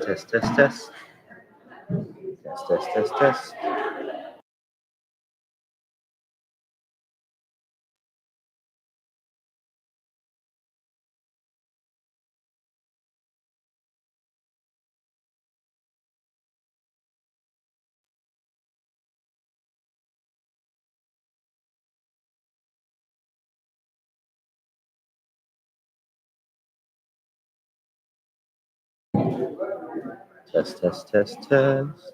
Test, test, test. Test, test, test, test. Test, test, test, test.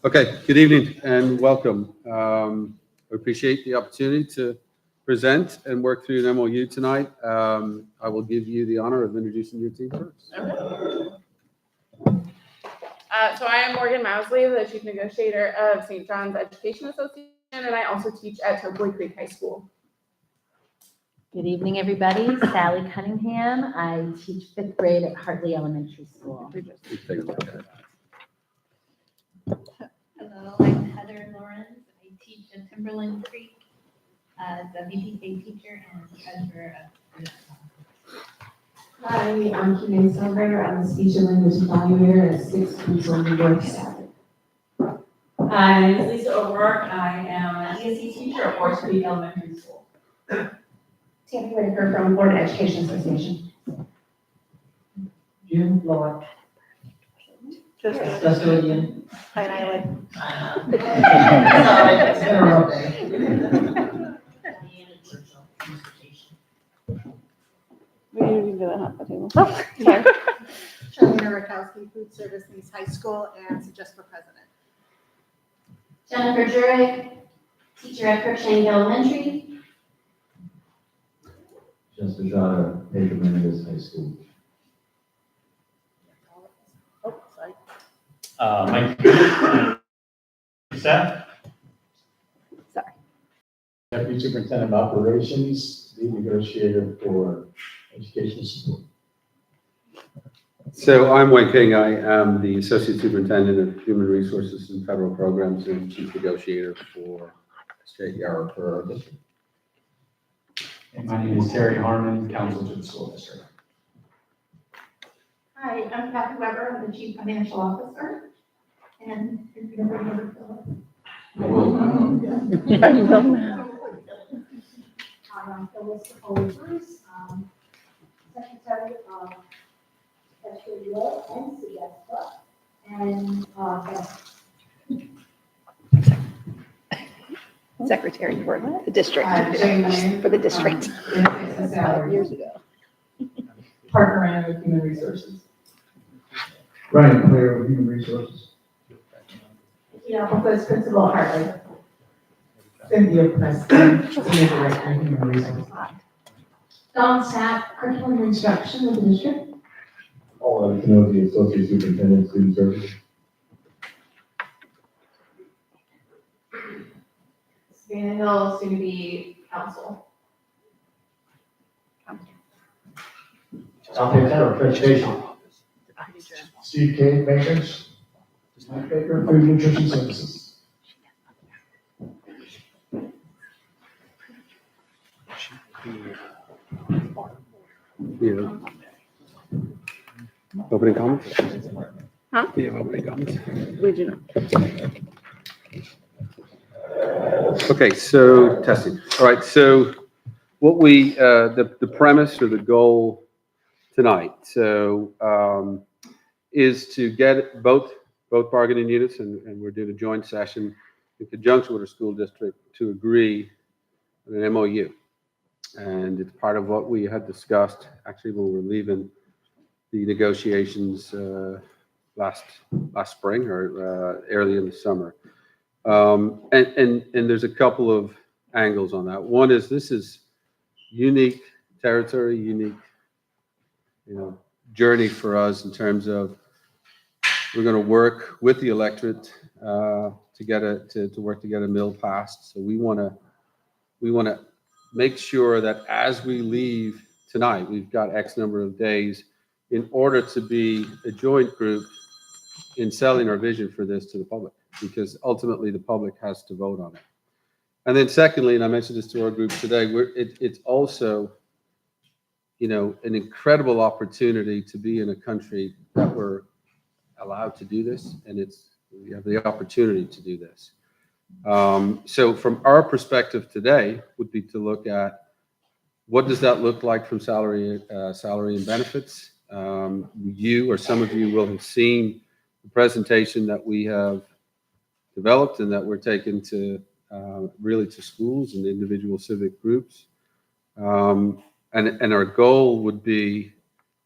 Okay, good evening and welcome. I appreciate the opportunity to present and work through an MOU tonight. I will give you the honor of introducing your team first. Okay. So I am Morgan Mousley, the Chief Negotiator of St. John's Education Association, and I also teach at Tockley Creek High School. Good evening, everybody. Sally Cunningham. I teach 5th grade at Hartley Elementary School. Take a look at it. Hello, I'm Heather Lawrence. I teach at Timberland Creek as a VPK teacher and treasurer of the Hi, I'm Kimay Silver. I'm a speech and language evaluator at 6 Queensland New York State. Hi, my name is Lisa O'Rourke. I am an ESC teacher at Forest Creek Elementary School. Tammy Whitaker from Board Education Association. June Lord. Just William. Hi, Nyla. Sorry, it's been a rough day. We didn't do that at the table. Oh, sorry. Charlene Rakowski, Food Service Needs High School, and Suggest for President. Jennifer Jurek, teacher at Crookshank Elementary. Just Jada, Pedro Menendez High School. Oh, sorry. Mike Seth. Sorry. Deputy Superintendent of Operations, lead negotiator for education support. So I'm Wayne King. I am the Associate Superintendent of Human Resources and Federal Programs and Chief Negotiator for SJEA for our district. And my name is Terry Harmon, counsel to the school district. Hi, I'm Kathy Weber. I'm the chief financial officer. And if you ever heard Phyllis Olivers, Secretary of SJEA and SJEA, and Secretary for the district. Jane Lane. For the district. Benefits and salaries. ago. Partner in with Human Resources. Ryan Claire with Human Resources. Vice Principal Hartley. Cynthia Preston, Senior Director of Human Resources. Don Sapp, Curriculum Instruction of the district. Paul Kenobi, Associate Superintendent, Student Services. Savannah Hill, soon to be council. South Center for Education. Steve K. Bakers. Mike Baker, Food Nutrition Services. Yeah. Opening comments? Huh? Do you have opening comments? We do not. Okay, so testing. All right, so what we, the premise or the goal tonight, so is to get both bargaining units, and we're doing a joint session in conjunction with our school district to agree on an MOU. And it's part of what we had discussed actually when we were leaving the negotiations last spring or early in the summer. And there's a couple of angles on that. One is this is unique territory, unique, journey for us in terms of we're going to work with the electorate to work to get a mill passed. So we want to make sure that as we leave tonight, we've got X number of days in order to be a joint group in selling our vision for this to the public, because ultimately the public has to vote on it. And then secondly, and I mentioned this to our group today, it's also, an incredible opportunity to be in a country that we're allowed to do this, and we have the opportunity to do this. So from our perspective today would be to look at what does that look like from salary and benefits. You or some of you will have seen the presentation that we have developed and that we're taking to really to schools and individual civic groups. And our goal would be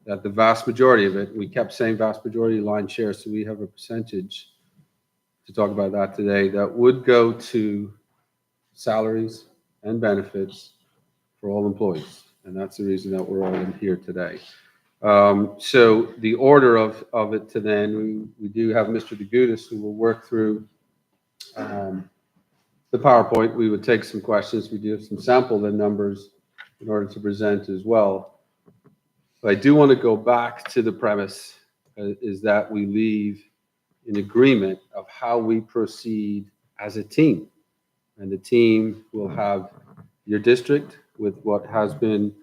that the vast majority of it, we kept saying vast majority line share, so we have a percentage to talk about that today, that would go to salaries and benefits for all employees. And that's the reason that we're all in here today. So the order of it to then, we do have Mr. DeGutis who will work through the PowerPoint. We would take some questions. We do have some sample the numbers in order to present as well. But I do want to go back to the premise is that we leave in agreement of how we proceed as a team. And the team will have your district with what has been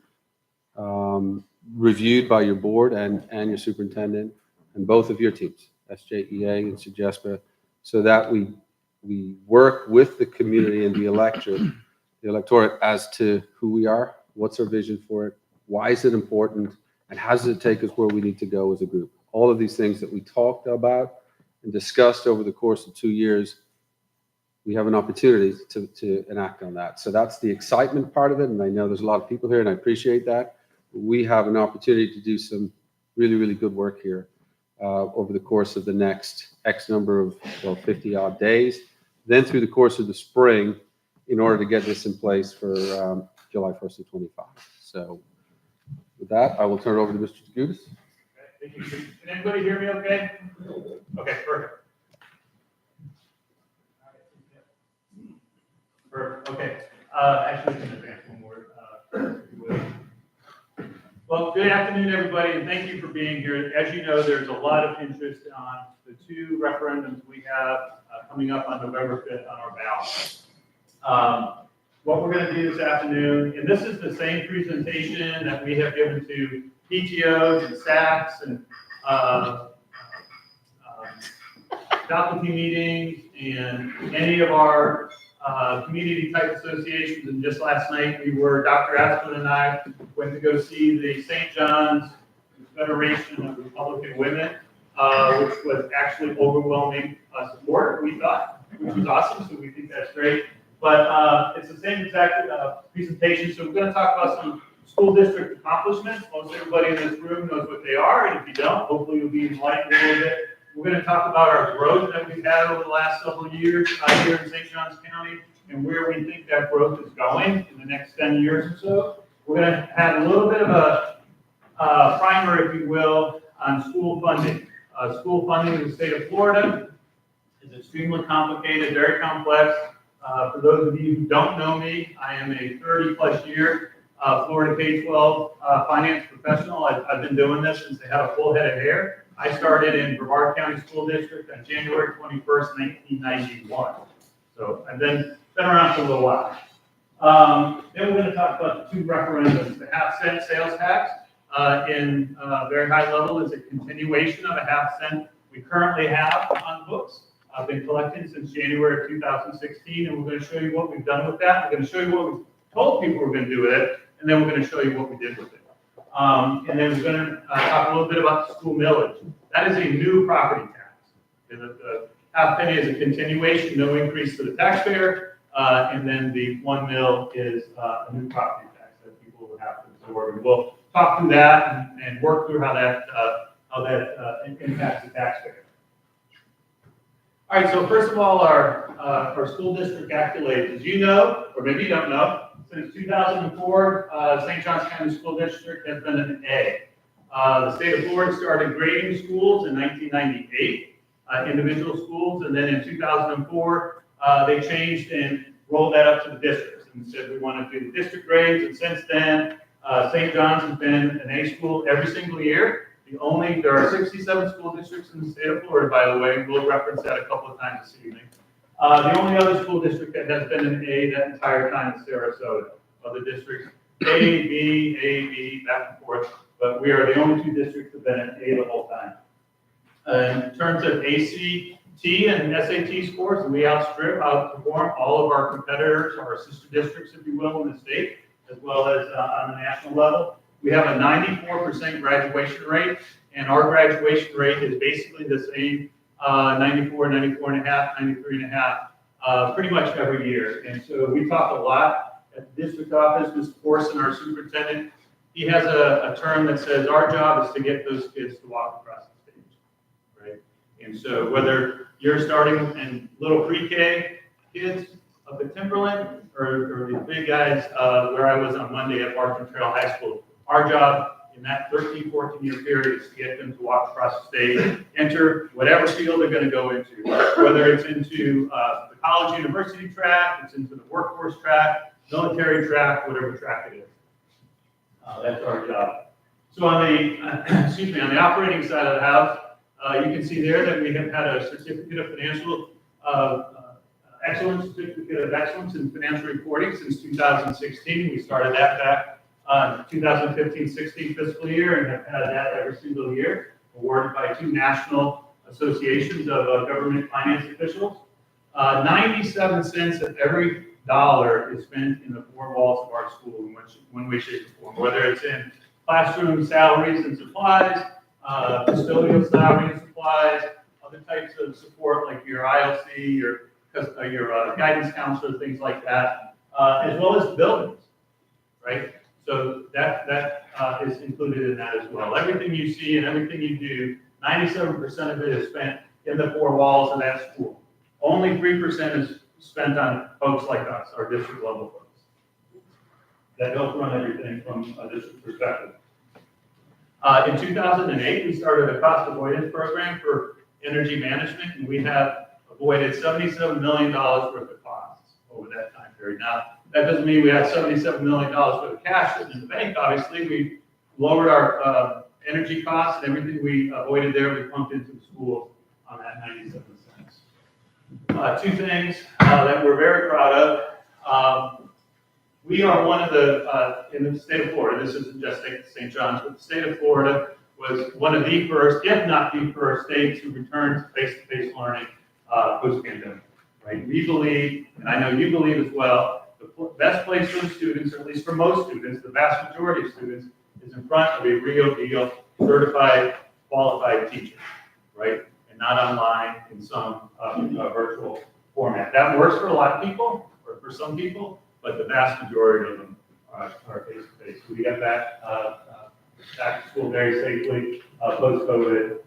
reviewed by your board and your superintendent, and both of your teams, SJEA and SJEA, so that we work with the community and the electorate as to who we are, what's our vision for it, why is it important, and how does it take us where we need to go as a group. All of these things that we talked about and discussed over the course of 2 years, we have an opportunity to enact on that. So that's the excitement part of it, and I know there's a lot of people here, and I appreciate that. We have an opportunity to do some really, really good work here over the course of the next X number of, 50-odd days, then through the course of the spring, in order to get this in place for July 1st of 25. So with that, I will turn it over to Mr. DeGutis. Thank you. Can anybody hear me okay? Okay, perfect. Okay. Actually, can advance one more. Well, good afternoon, everybody, and thank you for being here. As you know, there's a lot of interest on the 2 referendums we have coming up on November 5th on our ballot. What we're going to do this afternoon, and this is the same presentation that we have given to PTOs and SACs and faculty meetings and any of our community type associations. And just last night, Dr. Aspen and I went to go see the St. John's Federation of Republican Women, which was actually overwhelming support, we thought, which was awesome. So we think that's great. But it's the same exact presentation. So we're going to talk about some school district accomplishments. Most everybody in this room knows what they are. And if you don't, hopefully you'll be enlightened a little bit. We're going to talk about our growth that we've had over the last several years here in St. Johns County and where we think that growth is going in the next 10 years or so. We're going to have a little bit of a primer, if you will, on school funding. School funding in the state of Florida is extremely complicated, very complex. For those of you who don't know me, I am a 30-plus year Florida K-12 finance professional. I've been doing this since I had a full head of hair. I started in Brevard County School District on January 21st, 1991. So I've been around for a little while. Then we're going to talk about the 2 referendums. The half-cent sales tax in very high level is a continuation of a half-cent we currently have on books. I've been collecting since January of 2016, and we're going to show you what we've done with that. We're going to show you what we told people we're going to do with it, and then we're going to show you what we did with it. And then we're going to talk a little bit about the school millage. That is a new property tax. The half penny is a continuation, no increase to the taxpayer, and then the 1 mil is a new property tax that people will have to absorb. We'll talk through that and work through how that impacts the taxpayer. All right, so first of all, our school district accolades. As you know, or maybe you don't know, since 2004, St. Johns County School District has been an A. The state of Florida started grading schools in 1998, individual schools, and then in 2004, they changed and rolled that up to the districts and said we want to do the district grades. And since then, St. John's has been an A school every single year. There are 67 school districts in the state of Florida, by the way. We'll reference that a couple of times this evening. The only other school district that has been an A that entire time is Sarasota. Other districts, A, B, back and forth. But we are the only 2 districts that have been an A the whole time. In terms of ACT and SAT scores, we outperform all of our competitors, our sister districts, if you will, in the state, as well as on the national level. We have a 94% graduation rate, and our graduation rate is basically the same, 94, 94.5, 93.5, pretty much every year. And so we talk a lot at the district office, Ms. Force and our superintendent, he has a term that says our job is to get those kids to walk across the stage, right? And so whether you're starting in little pre-K kids up at Timberland or the big guys where I was on Monday at Barton Trail High School, our job in that 13, 14-year period is to get them to walk across the stage, enter whatever field they're going to go into, whether it's into the college university track, it's into the workforce track, military track, whatever track it is. That's our job. So on the, excuse me, on the operating side of the house, you can see there that we have had a certificate of financial excellence, certificate of excellence in financial reporting since 2016. We started that back 2015-16 fiscal year and have had that every single year, awarded by 2 national associations of government finance officials. 97 cents of every dollar is spent in the 4 walls of our school in one way, shape, or form, whether it's in classroom salaries and supplies, custodial salaries and supplies, other types of support like your ILC, your guidance counselor, things like that, as well as buildings, right? So that is included in that as well. Everything you see and everything you do, 97% of it is spent in the 4 walls of that school. Only 3% is spent on folks like us, our district level folks, that help run everything from a district perspective. In 2008, we started a cost avoidance program for energy management, and we have avoided $77 million worth of costs over that time period. Now, that doesn't mean we have $77 million worth of cash sitting in the bank. Obviously, we lowered our energy costs, and everything we avoided there, we pumped into the schools on that 97 cents. 2 things that we're very proud of. We are one of the, in the state of Florida, this isn't just St. John's, but the state of Florida was one of the first, if not the first, state to return to face-to-face learning post-pandemic, right? We believe, and I know you believe as well, the best place for the students, or at least for most students, the vast majority of students, is in front of a real deal, certified, qualified teacher, right? And not online in some virtual format. That works for a lot of people, or for some people, but the vast majority of them are face-to-face. We got back to school very safely post-COVID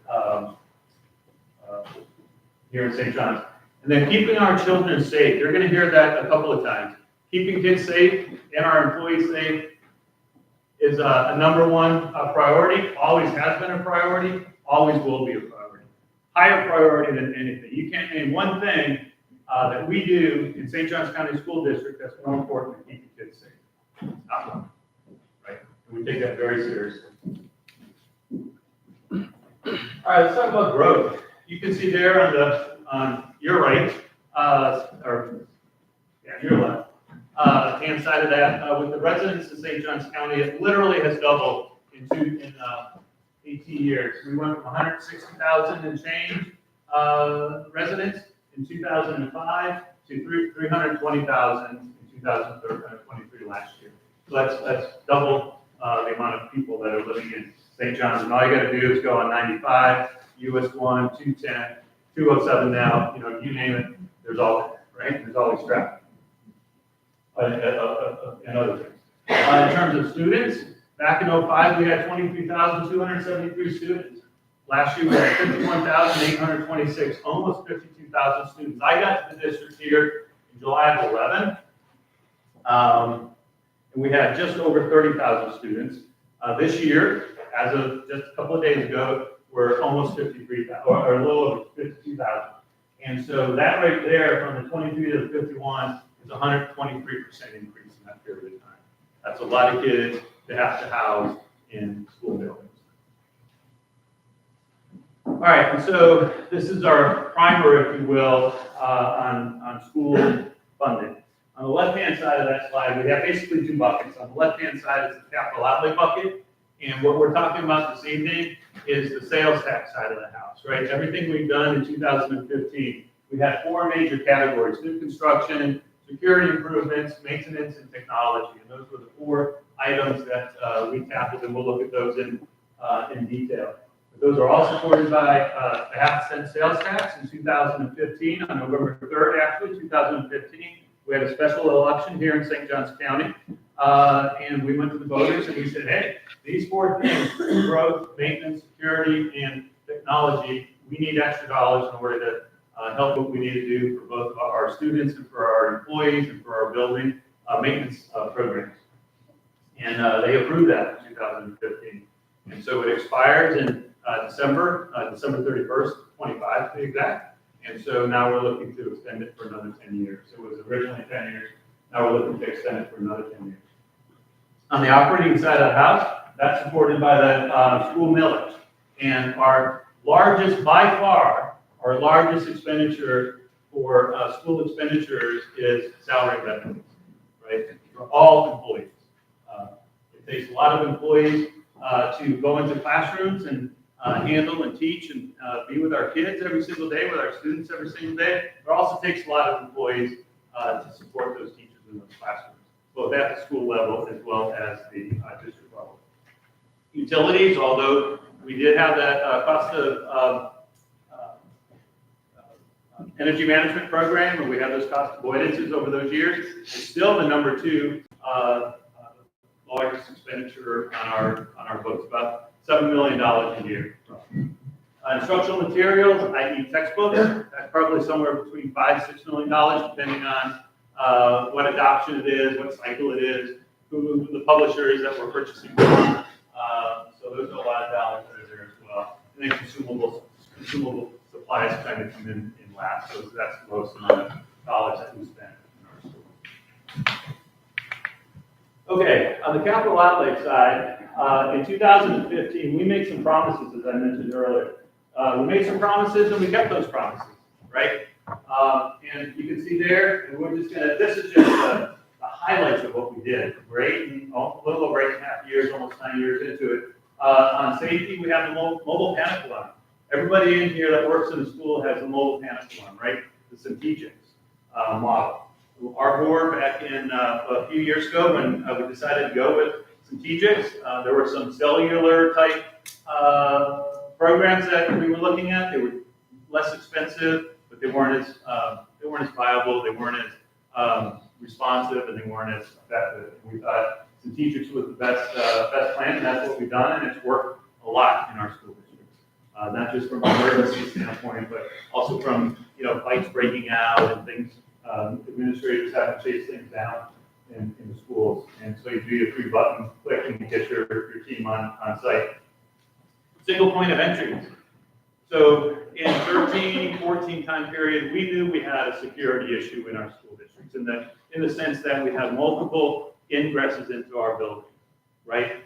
here in St. John's. And then keeping our children safe. You're going to hear that a couple of times. Keeping kids safe and our employees safe is a number 1 priority, always has been a priority, always will be a priority. Higher priority than anything. You can't name one thing that we do in St. John's County School District that's more important than keeping kids safe. Not one, right? And we take that very seriously. All right, let's talk about growth. You can see there on your right, your left, hand side of that, with the residents in St. John's County, it literally has doubled in 18 years. We went from 160,000 and change residents in 2005 to 320,000 in 2023 last year. So that's double the amount of people that are living in St. John's. And all you got to do is go on 95, US 1, 210, 207 now, you name it, there's all, right? There's always traffic. And other things. In terms of students, back in 05, we had 23,273 students. Last year, we had 51,826, almost 52,000 students. I got to the district here in July of 11, and we had just over 30,000 students. This year, as of just a couple of days ago, we're almost 53,000, or a little over 52,000. And so that right there, from the 23 to the 51, is 123% increase in that period of time. That's a lot of kids to have to house in school buildings. All right, and so this is our primer, if you will, on school funding. On the left-hand side of that slide, we have basically 2 buckets. On the left-hand side is the capital outlay bucket, and what we're talking about this evening is the sales tax side of the house, right? Everything we've done in 2015, we had 4 major categories: new construction, security improvements, maintenance, and technology. And those were the 4 items that we tackled, and we'll look at those in detail. But those are all supported by a half-cent sales tax in 2015. On November 3rd, actually, 2015, we had a special election here in St. Johns County. And we went to the voters and we said, hey, these 4 things, growth, maintenance, security, and technology, we need extra dollars in order to help what we need to do for both our students and for our employees and for our building maintenance programs. And they approved that in 2015. And so it expires in December 31st, 25 to be exact. And so now we're looking to extend it for another 10 years. It was originally 10 years. Now we're looking to extend it for another 10 years. On the operating side of the house, that's supported by the school millage. And our largest, by far, our largest expenditure for school expenditures is salary benefits, right? For all employees. It takes a lot of employees to go into classrooms and handle and teach and be with our kids every single day, with our students every single day. It also takes a lot of employees to support those teachers in those classrooms, both at the school level as well as the district level. Utilities, although we did have that cost of energy management program, and we had those cost avoidances over those years, it's still the number 2 largest expenditure on our books, about $7 million a year. Instructional materials, i.e. textbooks, that's probably somewhere between $5–6 million, depending on what adoption it is, what cycle it is, who the publisher is that we're purchasing from. So there's a lot of dollars that are there as well. And then consumable supplies kind of come in last, so that's the most amount of dollars that we spend in our schools. Okay, on the capital outlay side, in 2015, we made some promises, as I mentioned earlier. We made some promises and we kept those promises, right? And you can see there, and we're just gonna, this is just the highlights of what we did. We're a little over 8.5 years, almost 9 years into it. On safety, we have the mobile panic alarm. Everybody in here that works in the school has a mobile panic alarm, right? The Centegix model. Our board back in a few years ago when we decided to go with Centegix, there were some cellular type programs that we were looking at. They were less expensive, but they weren't as viable, they weren't as responsive, and they weren't as effective. And we thought Centegix was the best plan, and that's what we've done, and it's worked a lot in our school districts. Not just from an emergency standpoint, but also from fights breaking out and things. Administrators have to chase things down in the schools, and so you do your 3-button click and you get your team on site. Single point of entry. So in 13-14 time period, we knew we had a security issue in our school districts, in the sense that we had multiple ingresses into our building, right?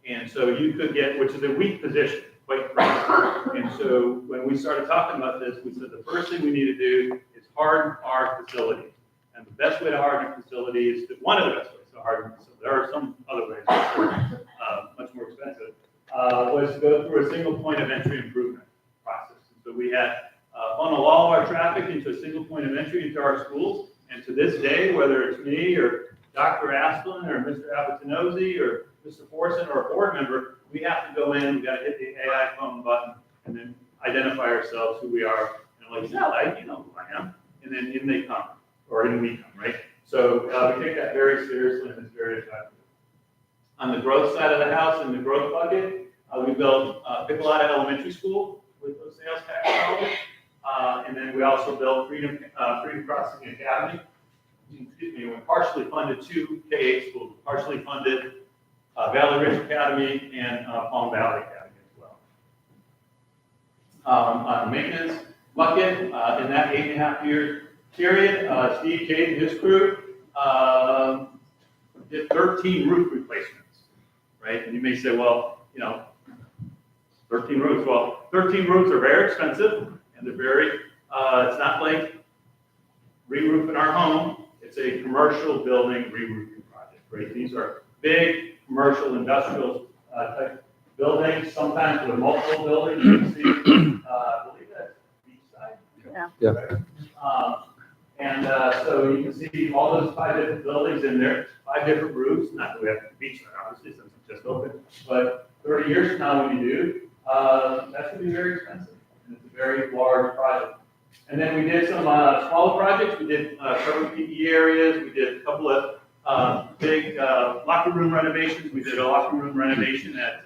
And so you could get, which is a weak position, quite frankly. And so when we started talking about this, we said the first thing we need to do is harden our facility. And the best way to harden a facility is one of the best ways to harden a facility. There are some other ways, much more expensive, was to go through a single point of entry improvement process. And so we had funnel all of our traffic into a single point of entry into our schools. And to this day, whether it's me or Dr. Asplin or Mr. Abatanozzi or Mr. Forson or a board member, we have to go in, we got to hit the AI phone button and then identify ourselves, who we are. And I'm like, no, you know who I am. And then in they come, or in we come, right? So we take that very seriously and it's very effective. On the growth side of the house, in the growth bucket, we built Piccolata Elementary School with those sales tax dollars. And then we also built Freedom Crossing Academy. Excuse me, we partially funded 2 K-8 schools, partially funded Valley Ridge Academy and Palm Valley Academy as well. On the maintenance bucket, in that 8.5 year period, Steve Cade and his crew did 13 roof replacements, right? And you may say, well, 13 roofs. Well, 13 roofs are very expensive, and they're very, it's not like re-roofing our home. It's a commercial building re-roofing project, right? These are big commercial industrial type buildings, sometimes with multiple buildings. You can see, I believe that's beachside. Yeah. Right? So you can see all those 5 different buildings in there, 5 different roofs. Not that we have beachside, obviously, since it's just open. But 30 years from now, when you do, that's going to be very expensive, and it's a very large project. And then we did some smaller projects. We did covered PPE areas. We did a couple of big locker room renovations. We did a locker room renovation at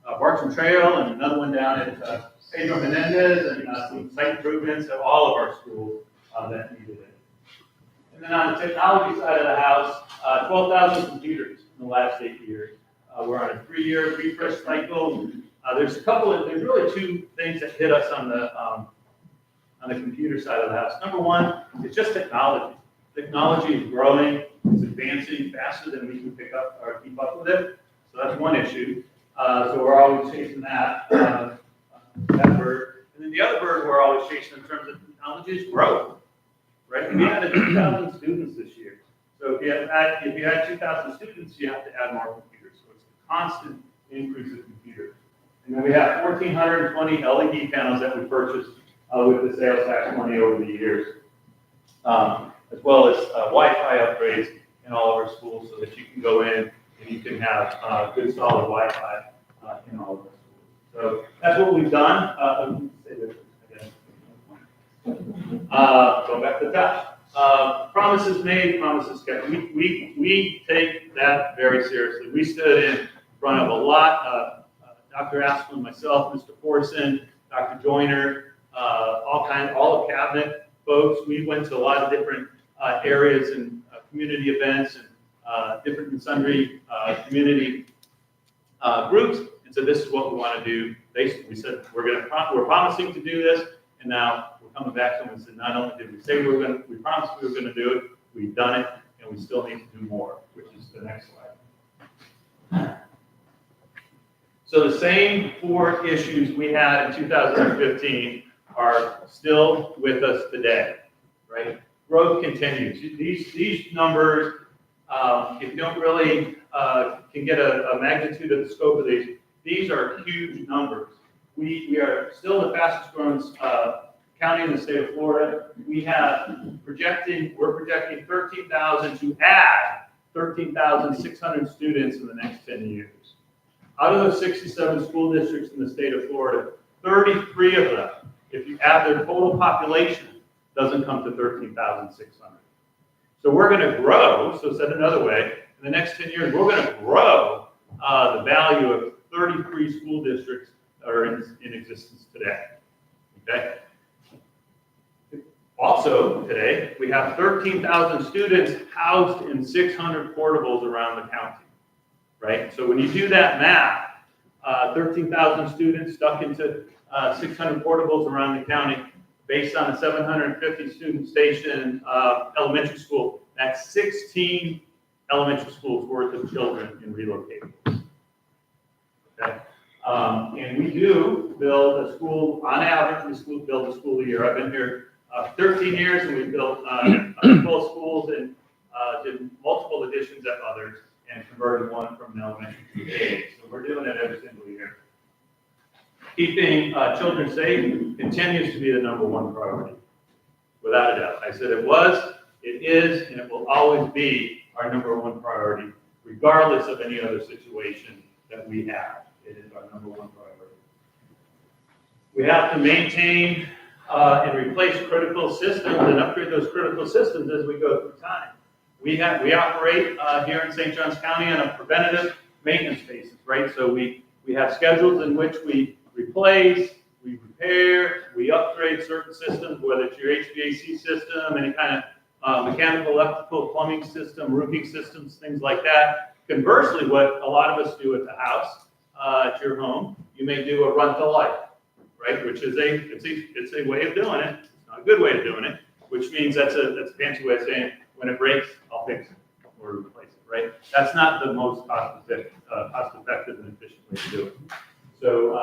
Barton Trail and another one down at Pedro Menendez, and some site improvements at all of our schools that needed it. And then on the technology side of the house, 12,000 computers in the last 8 years. We're on a 3-year refresh cycle. There's really two things that hit us on the computer side of the house. Number one, it's just technology. Technology is growing, it's advancing faster than we can pick up or keep up with it. So that's one issue. So we're always chasing that bird. And then the other bird we're always chasing in terms of technology is growth, right? We added 2,000 students this year. So if you add 2,000 students, you have to add more computers. So it's a constant increase of computers. And then we have 1,420 LED panels that we purchased with the sales tax money over the years, as well as Wi-Fi upgrades in all of our schools so that you can go in and you can have good solid Wi-Fi in all of our schools. So that's what we've done. Go back to the top. Promises made, promises kept. We take that very seriously. We stood in front of a lot, Dr. Asplin, myself, Mr. Forson, Dr. Joyner, all of cabinet folks. We went to a lot of different areas and community events and different and sundry community groups, and said, this is what we want to do. Basically, we said we're promising to do this, and now we're coming back to them and said, not only did we say we promised we were going to do it, we've done it, and we still need to do more, which is the next slide. So the same 4 issues we had in 2015 are still with us today, right? Growth continues. These numbers, if you don't really can get a magnitude of the scope of these are huge numbers. We are still the fastest growing county in the state of Florida. We're projecting 13,000 to add 13,600 students in the next 10 years. Out of those 67 school districts in the state of Florida, 33 of them, if you add their total population, doesn't come to 13,600. So we're going to grow, so said another way, in the next 10 years, we're going to grow the value of 33 school districts that are in existence today, okay? Also, today, we have 13,000 students housed in 600 portables around the county. Right? So when you do that math, 13,000 students stuck into 600 portables around the county, based on a 750 student station elementary school, that's 16 elementary schools worth of children in relocating. Okay? And we do build a school, on average, we build a school a year. I've been here 13 years, and we've built 12 schools and did multiple additions at others, and converted one from an elementary to A. So we're doing it every single year. Keeping children safe continues to be the #1 priority, without a doubt. I said it was, it is, and it will always be our #1 priority, regardless of any other situation that we have. It is our #1 priority. We have to maintain and replace critical systems and upgrade those critical systems as we go through time. We operate here in St. Johns County on a preventative maintenance basis, right? So we have schedules in which we replace, we repair, we upgrade certain systems, whether it's your HVAC system, any kind of mechanical, electrical, plumbing system, roofing systems, things like that. Conversely, what a lot of us do at the house, at your home, you may do a run to life, right? Which is it's a way of doing it. It's not a good way of doing it, which means that's a fancy way of saying, when it breaks, I'll fix it or replace it, right? That's not the most cost-effective and efficient way to do it. So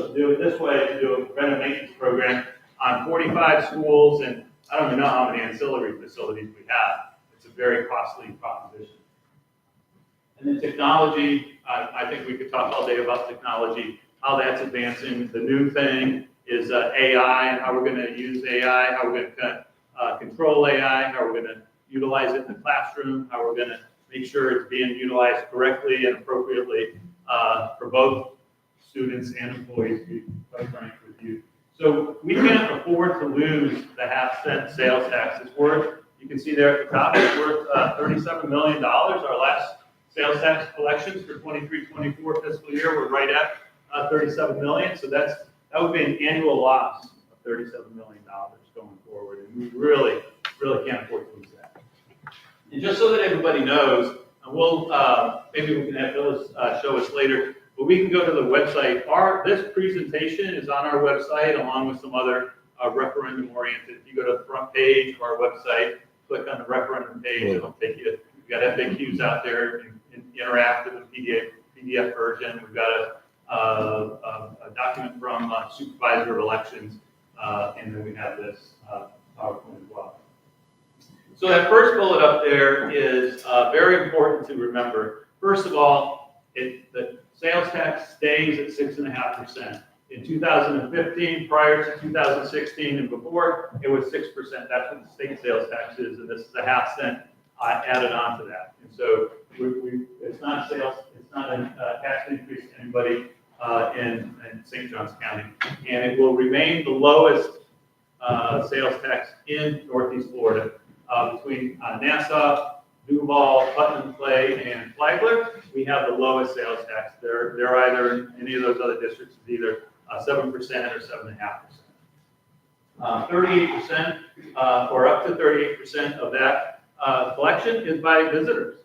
to do it this way, to do a preventive maintenance program on 45 schools, and I don't even know how many ancillary facilities we have. It's a very costly proposition. And then technology, I think we could talk all day about technology, how that's advancing. The new thing is AI, and how we're going to use AI, how we're going to control AI, how we're going to utilize it in the classroom, how we're going to make sure it's being utilized correctly and appropriately for both students and employees, to be quite frank with you. So we can't afford to lose the half-cent sales tax. It's worth You can see there at the top, it's worth $37 million. Our last sales tax collections for 23-24 fiscal year were right at $37 million. So that would be an annual loss of $37 million going forward. And we really can't afford to lose that. And just so that everybody knows, and we'll, maybe we can have Phyllis show us later, but we can go to the website. This presentation is on our website along with some other referendum oriented. If you go to the front page of our website, click on the referendum page, it'll take you, we've got FAQs out there in interactive and PDF version. We've got a document from Supervisor of Elections, and then we have this PowerPoint as well. So that first bullet up there is very important to remember. First of all, the sales tax stays at 6.5%. In 2015, prior to 2016 and before, it was 6%. That's what the state sales tax is, and this is a half cent added on to that. And so it's not sales, it's not a tax increase to anybody in St. Johns County. And it will remain the lowest sales tax in Northeast Florida. Between Nassau, Duval, Putnam, Clay, and Flagler, we have the lowest sales tax. They're either in any of those other districts is either 7% or 7.5%. 38% or up to 38% of that collection is by visitors.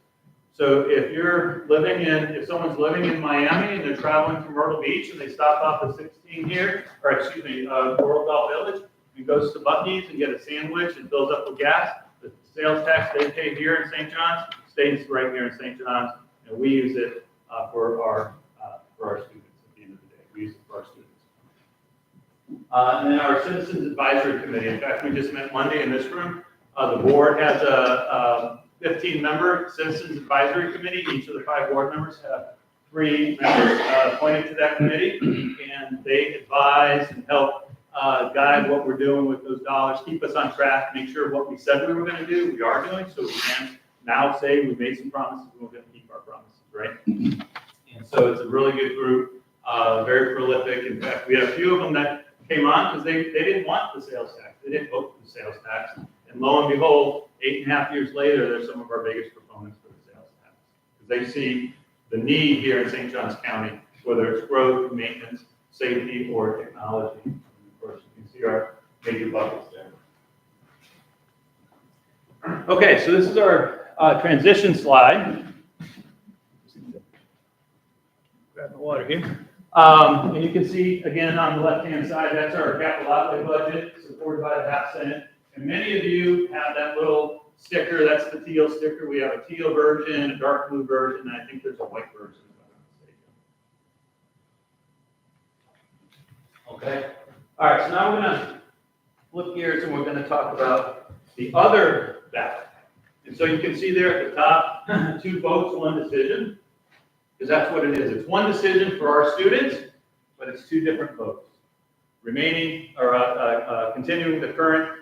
So if someone's living in Miami and they're traveling to Myrtle Beach and they stop off at 16 here, or excuse me, Coral Bell Village, and goes to Buc-ee's and get a sandwich and fills up with gas, the sales tax they pay here in St. John's stays right here in St. John's, and we use it for our students at the end of the day. We use it for our students. And then our Citizens Advisory Committee. In fact, we just met Monday in this room. The board has a 15-member Citizens Advisory Committee. Each of the 5 board members have 3 members appointed to that committee, and they advise and help guide what we're doing with those dollars, keep us on track, make sure what we said we were going to do, we are doing, so we can now say we made some promises, we're going to keep our promises, right? And so it's a really good group, very prolific. In fact, we had a few of them that came on because they didn't want the sales tax. They didn't vote for the sales tax. And lo and behold, 8.5 years later, they're some of our biggest proponents for the sales tax. Because they see the need here in St. Johns County, whether it's growth, maintenance, safety, or technology. Of course, you can see our major buckets there. Okay, so this is our transition slide. Grab the water here. And you can see, again, on the left-hand side, that's our capital outlay budget, supported by the half cent. And many of you have that little sticker. That's the teal sticker. We have a teal version, a dark blue version, and I think there's a white version. Okay. All right, so now we're going to flip gears and we're going to talk about the other ballot. And so you can see there at the top, 2 votes, 1 decision, because that's what it is. It's 1 decision for our students, but it's 2 different votes. Remaining or continuing the current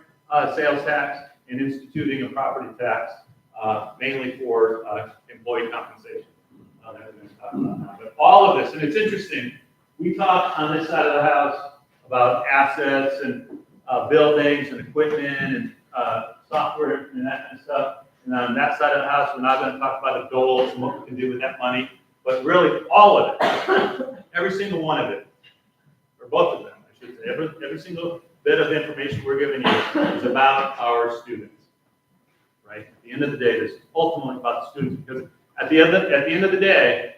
sales tax and instituting a property tax, mainly for employee compensation. That we're going to talk about now. But all of this, and it's interesting, we talk on this side of the house about assets and buildings and equipment and software and that kind of stuff. And on that side of the house, we're not going to talk about the goals and what we can do with that money, but really all of it, every single one of it, or both of them, I should say, every single bit of information we're giving you is about our students, right? At the end of the day, it's ultimately about the students, because at the end of the day,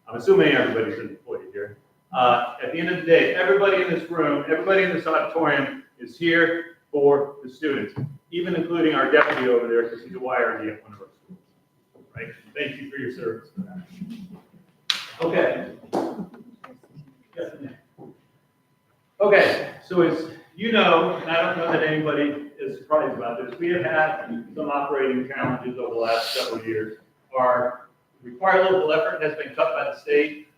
I'm assuming everybody's an employee here. At the end of the day, everybody in this room, everybody in this auditorium is here for the students, even including our deputy over there, because he's a YRD at one of our schools, right? Thank you for your service for that. Okay. Okay, so as you know, and I don't know that anybody is surprised about this, we have had some operating challenges over the last several years. Our required local effort has been cut by the state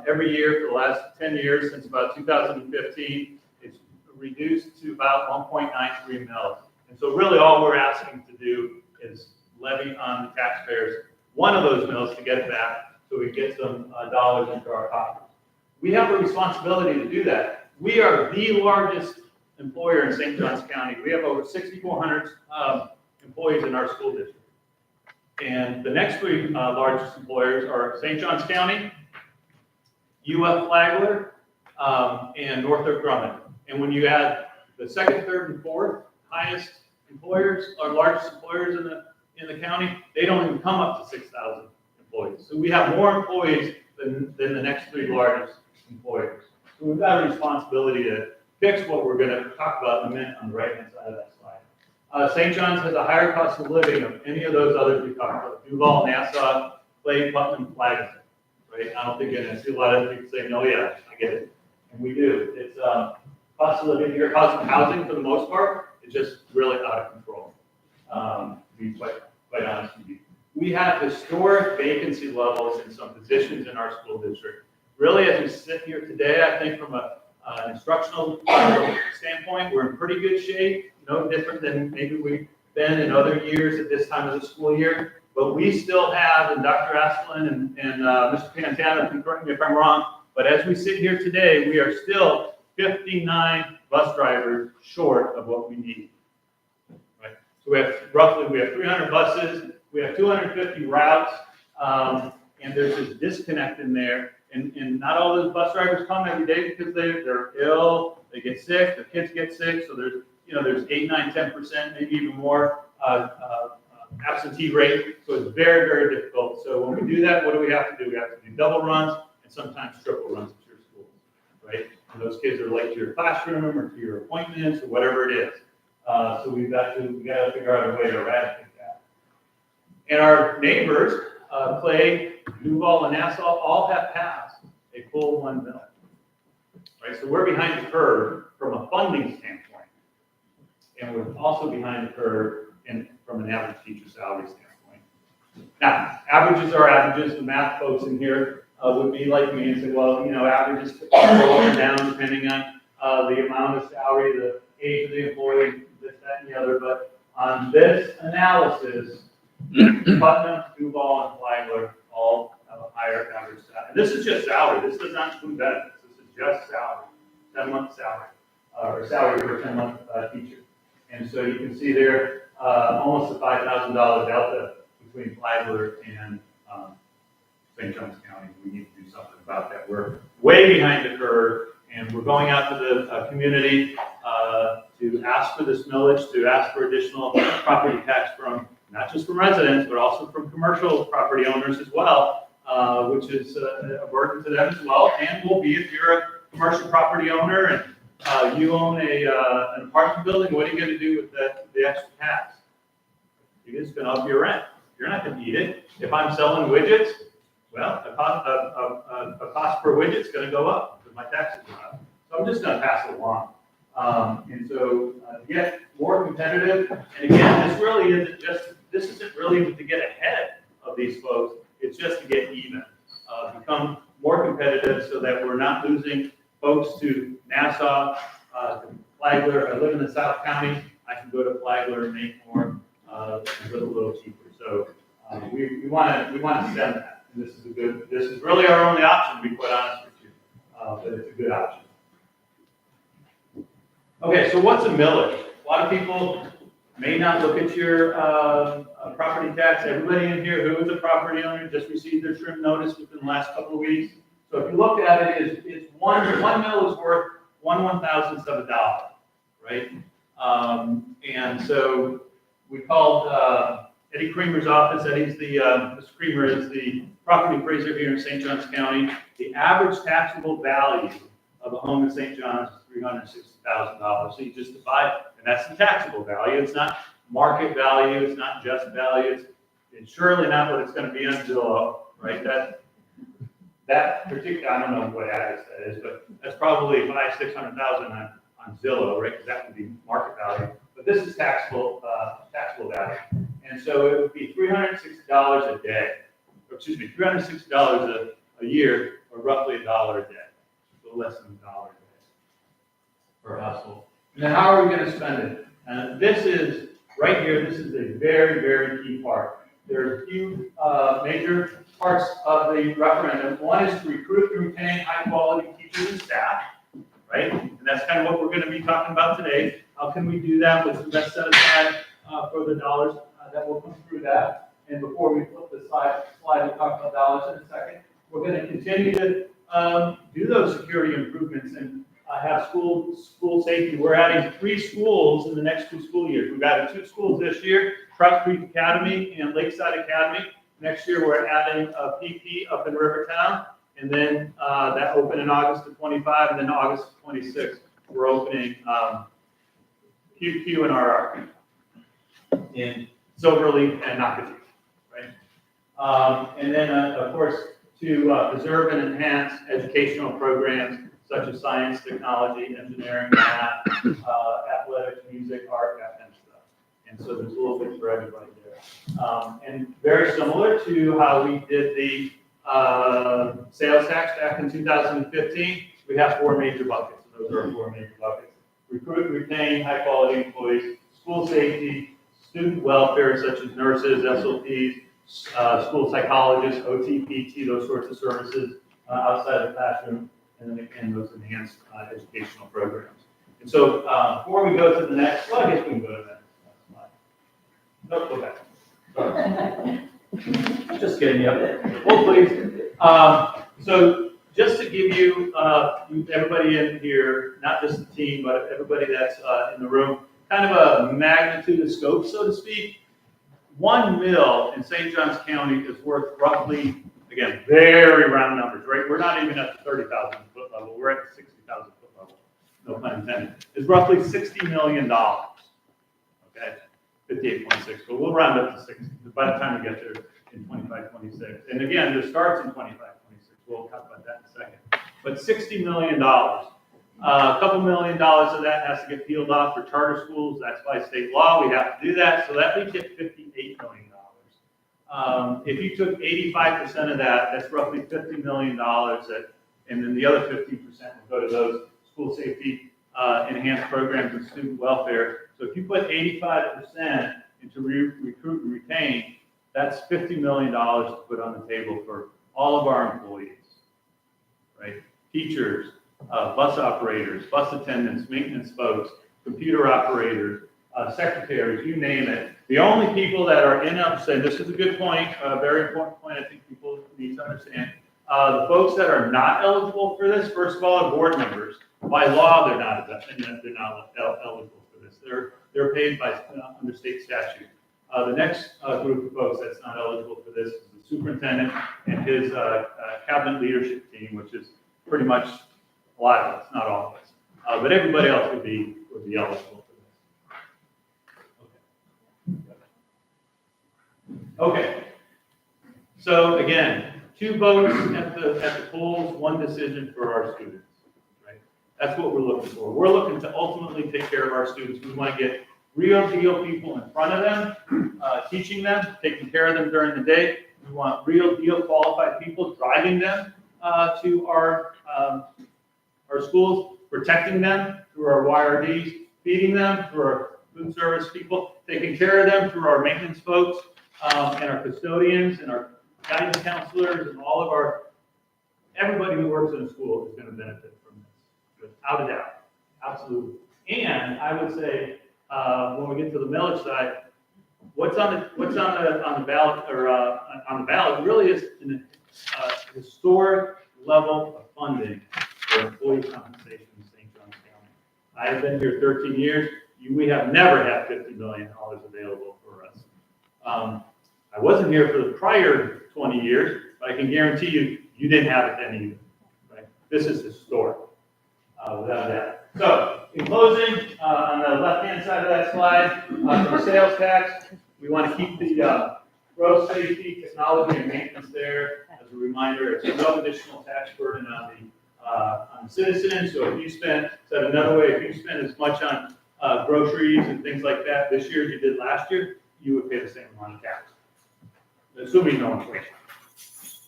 every year for the last 10 years, since about 2015. It's reduced to about 1.93 mils. And so really all we're asking to do is levy on the taxpayers one of those mills to get it back so we get some dollars into our pockets. We have a responsibility to do that. We are the largest employer in St. Johns County. We have over 6,400 employees in our school district. And the next three largest employers are St. Johns County, UF Flagler, and Northrop Grumman. And when you add the second, third, and fourth highest employers, or largest employers in the county, they don't even come up to 6,000 employees. So we have more employees than the next three largest employers. So we've got a responsibility to fix what we're going to talk about in a minute on the right-hand side of that slide. St. John's has a higher cost of living of any of those others we talked about: Duval, Nassau, Clay, Putnam, Flagler. Right? I don't think I see a lot of people saying, "No, yeah, I get it," and we do. It's cost of living here, cost of housing for the most part is just really out of control. To be quite honest with you, we have historic vacancy levels in some positions in our school district. Really, as we sit here today, I think from an instructional standpoint, we're in pretty good shape. No different than maybe we've been in other years at this time of the school year. But we still have, and Dr. Asplin and Mr. Pantano can correct me if I'm wrong, but as we sit here today, we are still 59 bus drivers short of what we need. Right? So we have 300 buses, we have 250 routes, and there's this disconnect in there. And not all those bus drivers come every day because they're ill, they get sick, their kids get sick. So there's 8, 9, 10%, maybe even more absentee rate. So it's very, very difficult. So when we do that, what do we have to do? We have to do double runs and sometimes triple runs at your schools, right? And those kids are late to your classroom or to your appointments or whatever it is. So we got to figure out a way to eradicate that. And our neighbors, Clay, Duval, and Nassau, all have passed a full 1 mill. Right? So we're behind the curve from a funding standpoint. And we're also behind the curve from an average teacher salary standpoint. Now, averages are averages. The math folks in here would be like me and say, well, averages go up and down depending on the amount of salary, the age of the employee, this, that, and the other. But on this analysis, Putnam, Duval, and Flagler all have a higher average salary. And this is just salary. This does not include benefits. This is just salary, 10-month salary, or salary for a 10-month teacher. And so you can see there almost a $5,000 delta between Flagler and St. Johns County. We need to do something about that. We're way behind the curve, and we're going out to the community to ask for this millage, to ask for additional property tax from not just from residents, but also from commercial property owners as well, which is a burden to them as well, and will be if you're a commercial property owner and you own an apartment building. What are you going to do with the extra tax? You're just going to up your rent. You're not going to eat it. If I'm selling widgets, well, a cost per widget is going to go up because my taxes are up. So I'm just going to pass it along. And so to get more competitive, and again, this isn't really to get ahead of these folks. It's just to get even, become more competitive so that we're not losing folks to Nassau, to Flagler. I live in the South County. I can go to Flagler and make more, and live a little cheaper. So we want to send that. And this is really our only option, to be quite honest with you. But it's a good option. Okay, so what's a millage? A lot of people may not look at your property tax. Everybody in here who is a property owner just received their trim notice within the last couple of weeks. So if you look at it, it's one mill is worth $1/1000 of a dollar, right? And so we called Eddie Creamer's office. Eddie's Mr. Creamer is the property appraiser here in St. Johns County. The average taxable value of a home in St. Johns is $360,000. So you just divide, and that's the taxable value. It's not market value. It's not just value. It's surely not what it's going to be on Zillow, right? That particular, I don't know what address that is, but that's probably $500,000-600,000 on Zillow, right? Because that would be market value. But this is taxable value, and so it would be $360 a day, or excuse me, $360 a year, or roughly $1 a day, so less than $1 a day per household. And then how are we going to spend it? And this is right here. This is a very, very key part. There are a few major parts of the referendum. One is to recruit and retain high-quality teachers and staff, right? And that's kind of what we're going to be talking about today. How can we do that? What's the best set aside for the dollars that will come through that. And before we flip the slide, we'll talk about dollars in a second. We're going to continue to do those security improvements and have school safety. We're adding 3 schools in the next 2 school years. We've added 2 schools this year, Trout Creek Academy and Lakeside Academy. Next year, we're adding a PP up in Rivertown, and then that opened in August of 25, and then August of 26, we're opening QQ and RR in Silverleaf and Nocatee, right? And then, of course, to preserve and enhance educational programs such as science, technology, engineering, math, athletics, music, art, that kind of stuff. And so there's a little bit for everybody there. And very similar to how we did the sales tax back in 2015, we have 4 major buckets. And those are our 4 major buckets. Recruit and retain high-quality employees, school safety, student welfare such as nurses, SLPs, school psychologists, OT, PT, those sorts of services outside the classroom, and then again, those enhanced educational programs. And so before we go to the next slide, I guess we can go to the next slide. Nope, go back. Sorry. Just getting you up there. Well, please. So just to give you, everybody in here, not just the team, but everybody that's in the room, kind of a magnitude of scope, so to speak. 1 mill in St. Johns County is worth roughly, again, very round numbers, right? We're not even at the 30,000 foot level. We're at the 60,000 foot level. No pun intended. It's roughly $60 million. Okay, 58.6, but we'll round up to 60 by the time we get there in 25, 26. And again, this starts in 25, 26. We'll talk about that in a second. But $60 million. A couple $1 million of that has to get peeled off for charter schools. That's by state law. We have to do that. So that leaves you at $58 million. If you took 85% of that, that's roughly $50 million. And then the other 15% will go to those school safety enhanced programs and student welfare. So if you put 85% into recruit and retain, that's $50 million to put on the table for all of our employees, right? Teachers, bus operators, bus attendants, maintenance folks, computer operators, secretaries, you name it. The only people that are in upstate, this is a good point, a very important point I think people need to understand. The folks that are not eligible for this, first of all, are board members. By law, they're not eligible for this. They're paid by under state statute. The next group of folks that's not eligible for this is the superintendent and his cabinet leadership team, which is pretty much a lot of us, not all of us. But everybody else would be eligible for this. Okay. So again, 2 votes at the polls, 1 decision for our students. Right? That's what we're looking for. We're looking to ultimately take care of our students. We want to get real deal people in front of them, teaching them, taking care of them during the day. We want real deal qualified people driving them to our schools, protecting them through our YRDs, feeding them through our food service people, taking care of them through our maintenance folks and our custodians and our guidance counselors and all of everybody who works in a school is going to benefit from this, without a doubt, absolutely. And I would say when we get to the millage side, what's on the ballot or on the ballot really is a historic level of funding for employee compensation in St. Johns County. I have been here 13 years. We have never had $50 million available for us. I wasn't here for the prior 20 years, but I can guarantee you didn't have it then either. Right? This is historic, without that. So, in closing, on the left-hand side of that slide, for sales tax, we want to keep the growth, safety, technology, and maintenance there. As a reminder, it's no additional tax burden on the citizens. So if you spend, said another way, if you spend as much on groceries and things like that this year as you did last year, you would pay the same amount of tax, assuming no inflation.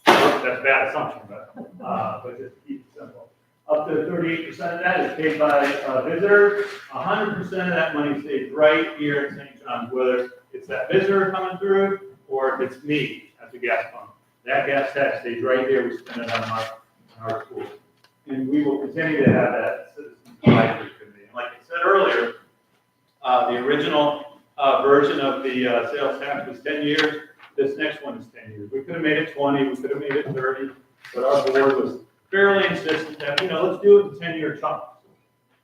That's a bad assumption, but just to keep it simple. Up to 38% of that is paid by visitors. 100% of that money stays right here in St. John's, whether it's that visitor coming through or if it's me at the gas pump. That gas tax stays right there. We spend it on our schools. And we will continue to have that citizen advisory committee. And like I said earlier, the original version of the sales tax was 10 years. This next one is 10 years. We could have made it 20, we could have made it 30, but our board was fairly insistent that, let's do it in 10-year chunks.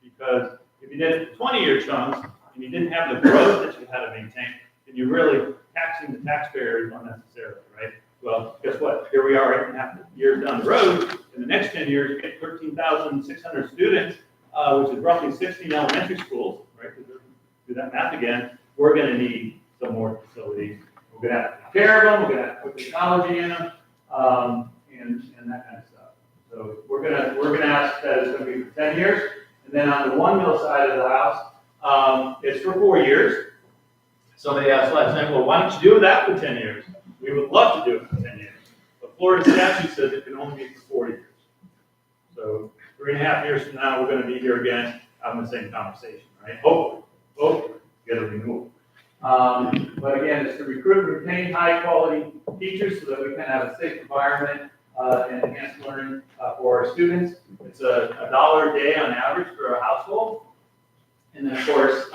Because if you did it in 20-year chunks and you didn't have the growth that you had to maintain, then you're really taxing the taxpayers unnecessarily, right? Well, guess what? Here we are 8.5 years down the road. In the next 10 years, you get 13,600 students, which is roughly 16 elementary schools, right? Do that math again. We're going to need some more facilities. We're going to have to take care of them. We're going to have to put technology in them, and that kind of stuff. So we're going to ask that it's going to be for 10 years. And then on the One Mill side of the house, it's for 4 years. Somebody asked last night, well, why don't you do that for 10 years? We would love to do it for 10 years. But Florida statute says it can only be for 4 years. So 3.5 years from now, we're going to be here again having the same conversation, right? Hopefully, get a renewal. But again, it's to recruit and retain high-quality teachers so that we can have a safe environment and enhanced learning for our students. It's $1 a day on average for a household. And then, of course,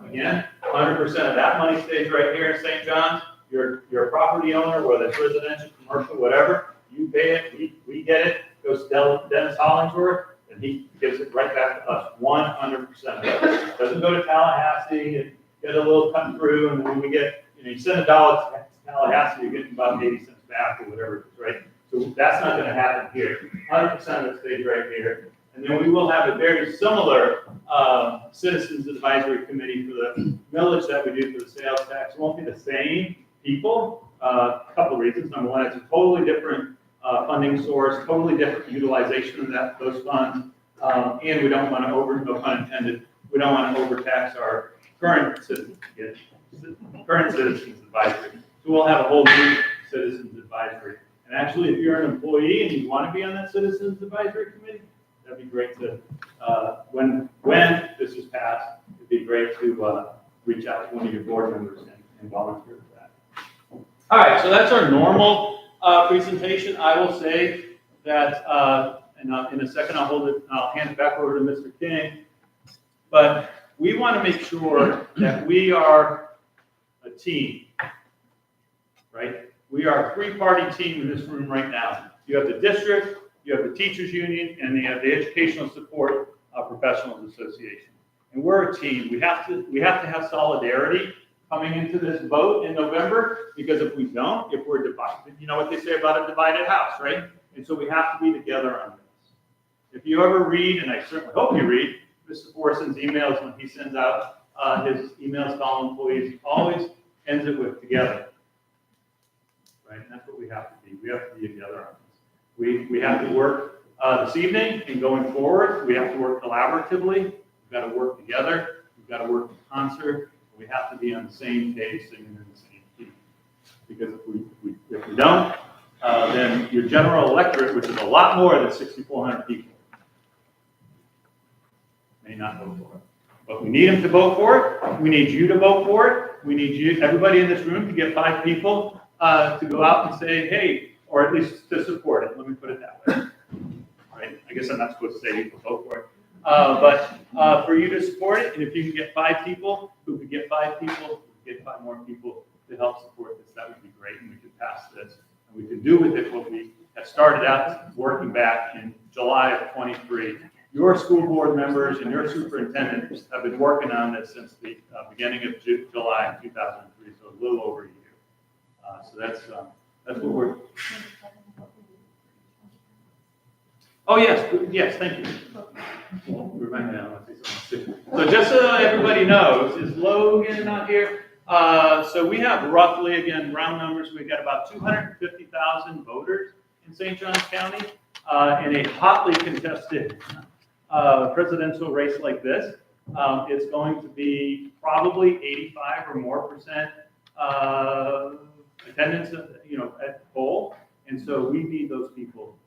again, 100% of that money stays right here in St. John's. You're a property owner, whether it's residential, commercial, whatever. You pay it, we get it. Goes to Dennis Hollingsworth, and he gives it right back to us, 100% of it. Doesn't go to Tallahassee and get a little cut through, and then we get, you send $1 to Tallahassee, you're getting about 80 cents back or whatever it is, right? So that's not going to happen here. 100% of it stays right here. And then we will have a very similar citizens advisory committee for the millage that we do for the sales tax. It won't be the same people. A couple of reasons. Number one, it's a totally different funding source, totally different utilization of those funds, and we don't want to no pun intended, we don't want to overtax our current citizens advisory. So we'll have a whole new citizens advisory. And actually, if you're an employee and you want to be on that citizens advisory committee, that'd be great to, when this is passed, it'd be great to reach out to one of your board members and volunteer for that. All right, so that's our normal presentation. I will say that, and in a second I'll hand it back over to Mr. King, but we want to make sure that we are a team, right? We are a three-party team in this room right now. You have the district, you have the teachers union, and you have the Educational Support Professionals Association. And we're a team. We have to have solidarity coming into this vote in November, because if we don't, if we're divided, you know what they say about a divided house, right? And so we have to be together on this. If you ever read, and I certainly hope you read, Mr. Forson's emails when he sends out his emails to all employees, he always ends it with together, right? And that's what we have to be. We have to be together on this. We have to work this evening and going forward. We have to work collaboratively. We've got to work together. We've got to work in concert. We have to be on the same page, singing in the same key. Because if we don't, then your general electorate, which is a lot more than 6,400 people, may not vote for it. But we need them to vote for it. We need you to vote for it. We need you, everybody in this room, to get 5 people to go out and say, hey, or at least to support it. Let me put it that way. Right? I guess I'm not supposed to say you can vote for it. But for you to support it, and if you can get 5 people, who could get 5 people, who could get 5 more people to help support this, that would be great, and we could pass this. And we could do with it what we have started out working back in July of 23. Your school board members and your superintendents have been working on this since the beginning of July 2003, so a little over a year. So that's what we're. Oh yes, thank you. Remind me, I want to say something. So just so everybody knows, is Logan not here? So we have roughly, again, round numbers, we've got about 250,000 voters in St. Johns County in a hotly contested presidential race like this. It's going to be probably 85% or more attendance, at the poll, and so we need those people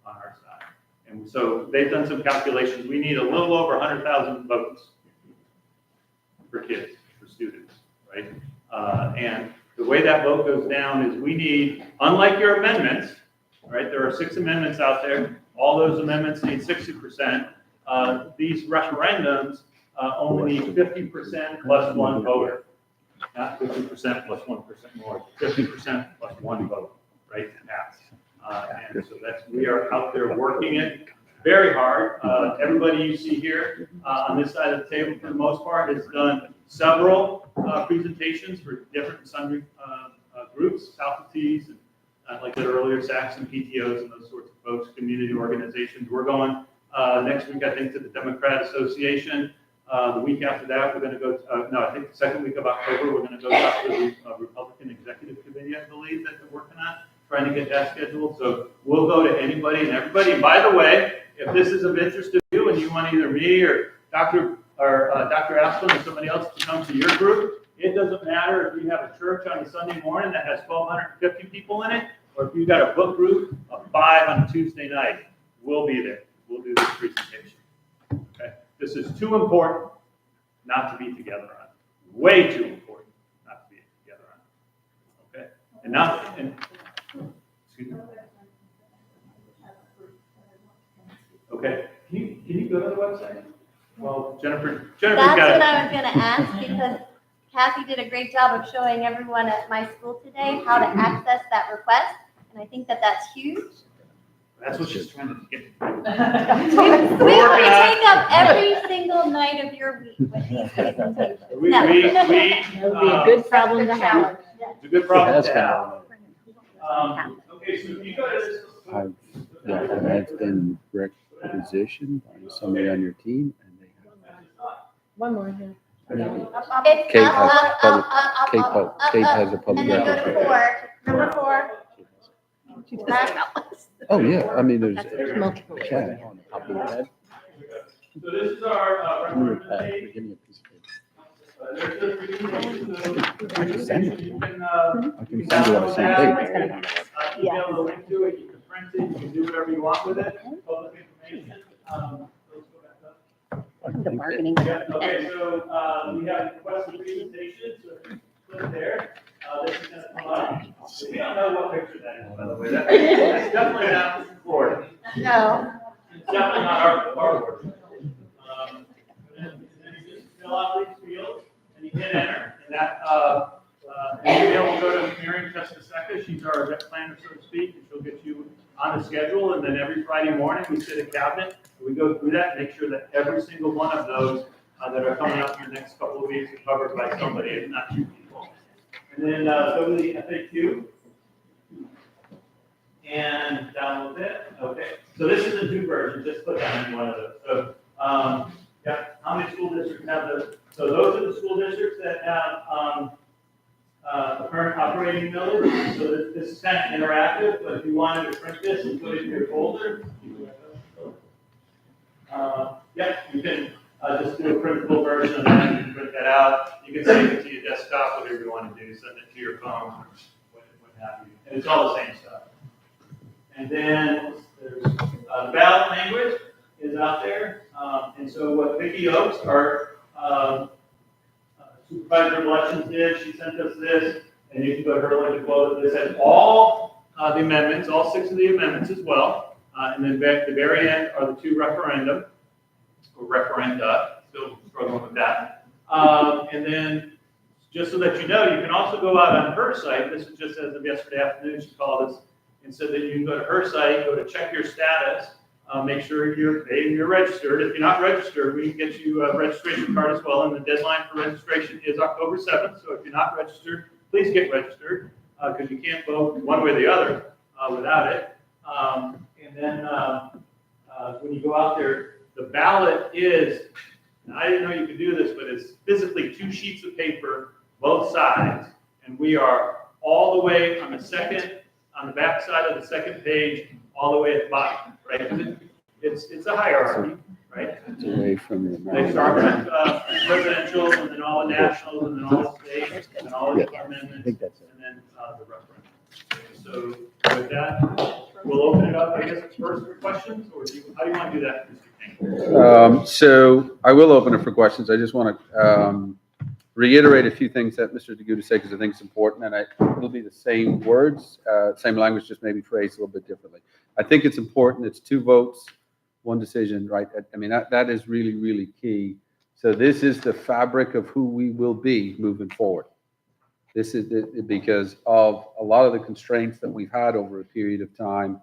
on our side. And so they've done some calculations. We need a little over 100,000 votes for kids, for students, right? And the way that vote goes down is we need, unlike your amendments, right? There are 6 amendments out there. All those amendments need 60%. These referendums only need 50% plus 1 voter. not 50% plus 1% more, 50% plus one vote, right, to pass. And so we are out there working it very hard. Everybody you see here on this side of the table, for the most part, has done several presentations for different and sundry groups, faculties, and like I said earlier, SACs and PTOs and those sorts of folks, community organizations. We're going next week, I think, to the Democrat Association. The week after that, we're going to go, I think the second week of October, we're going to go talk to the Republican Executive Committee, I believe, that they're working on, trying to get that scheduled. So we'll go to anybody and everybody. And by the way, if this is of interest to you and you want either me or Dr. Asplin or somebody else to come to your group, it doesn't matter if you have a church on a Sunday morning that has 1,250 people in it, or if you've got a book group of 5 on a Tuesday night, we'll be there. We'll do this presentation. Okay? This is too important not to be together on. Way too important not to be together on. Okay? Excuse me. Okay. Can you go to the website? Well, Jennifer's That's got what it. I was going to ask, because Kathy did a great job of showing everyone at my school today how to access that request, and I think that that's huge. That's what she's trying to get. We take up every single night of your week with these presentations. That would That would be a good problem to have. It's a good problem to have. Okay, so if you go to this. I've been requisitioned by somebody on your team, and they One more here. It's Kate up, has up, public- up, Kate up, pub- up, up, Kate up, has a public and then go record. to 4, number 4. Oh, yeah, I mean, There's multiple. chat on the top of your head. So this is our Give me a referendum pad, page. give me a piece of paper. There's the presentation, so I can send it. you can, I can send you on the same page. email the link to it, you can print it, you can do whatever you want with it, public information. Let's go back up. The bargaining. Yeah, okay, so, we have requested presentation, so if you click there, this is gonna come up. We don't know what picture that is, by the way, that's definitely not Florida. No. It's definitely not our work. And then you just fill out these fields, and you hit enter, and that, and you'll be able to go to Miriam Testaseca, she's our event planner, so to speak, and she'll get you on the schedule, and then every Friday morning, we sit at cabinet, and we go through that, make sure that every single one of those that are coming up in the next couple of weeks are covered by somebody, if not 2 people. And then go to the FAQ, and download it. Okay, so this is a 2 version, just click on any one of those. So, yeah, how many school districts have those? So those are the school districts that have the current operating millage. So this is kind of interactive, but if you wanted to print this and put it in your folder, you can, you can just do a printable version of that. You can print that out. You can save it to your desktop, whatever you want to do. Send it to your phone, what have you. And it's all the same stuff. And then there's the ballot language is out there. And so what Vicki Oakes, our supervisor of elections, did, she sent us this, and you can go to her link below. This has all the amendments, all 6 of the amendments as well. And then back at the very end are the 2 referenda, still struggling with that. And then, just so that you know, you can also go out on her site. This is just as of yesterday afternoon, she called us and said that you can go to her site, go to check your status, make sure you're registered. If you're not registered, we can get you a registration card as well, and the deadline for registration is October 7th. So if you're not registered, please get registered, because you can't vote one way or the other without it. And then when you go out there, the ballot is, I didn't know you could do this, but it's physically 2 sheets of paper, both sides, and we are all the way on the back side of the second page, all the way at the bottom, right? It's a hierarchy, right? It's away from the. They start with presidential, and then all the nationals, and then all the states, and then all the amendments, I think that's it. and then the referendum. So with that, we'll open it up, I guess, first for questions, or how do you want to do that, Mr. King? So I will open it for questions. I just want to reiterate a few things that Mr. Deguta said, because I think it's important, and it'll be the same words, same language, just maybe phrased a little bit differently. I think it's important. It's 2 votes, 1 decision, right? I mean, that is really, really key. So this is the fabric of who we will be moving forward, This is because of a lot of the constraints that we've had over a period of time.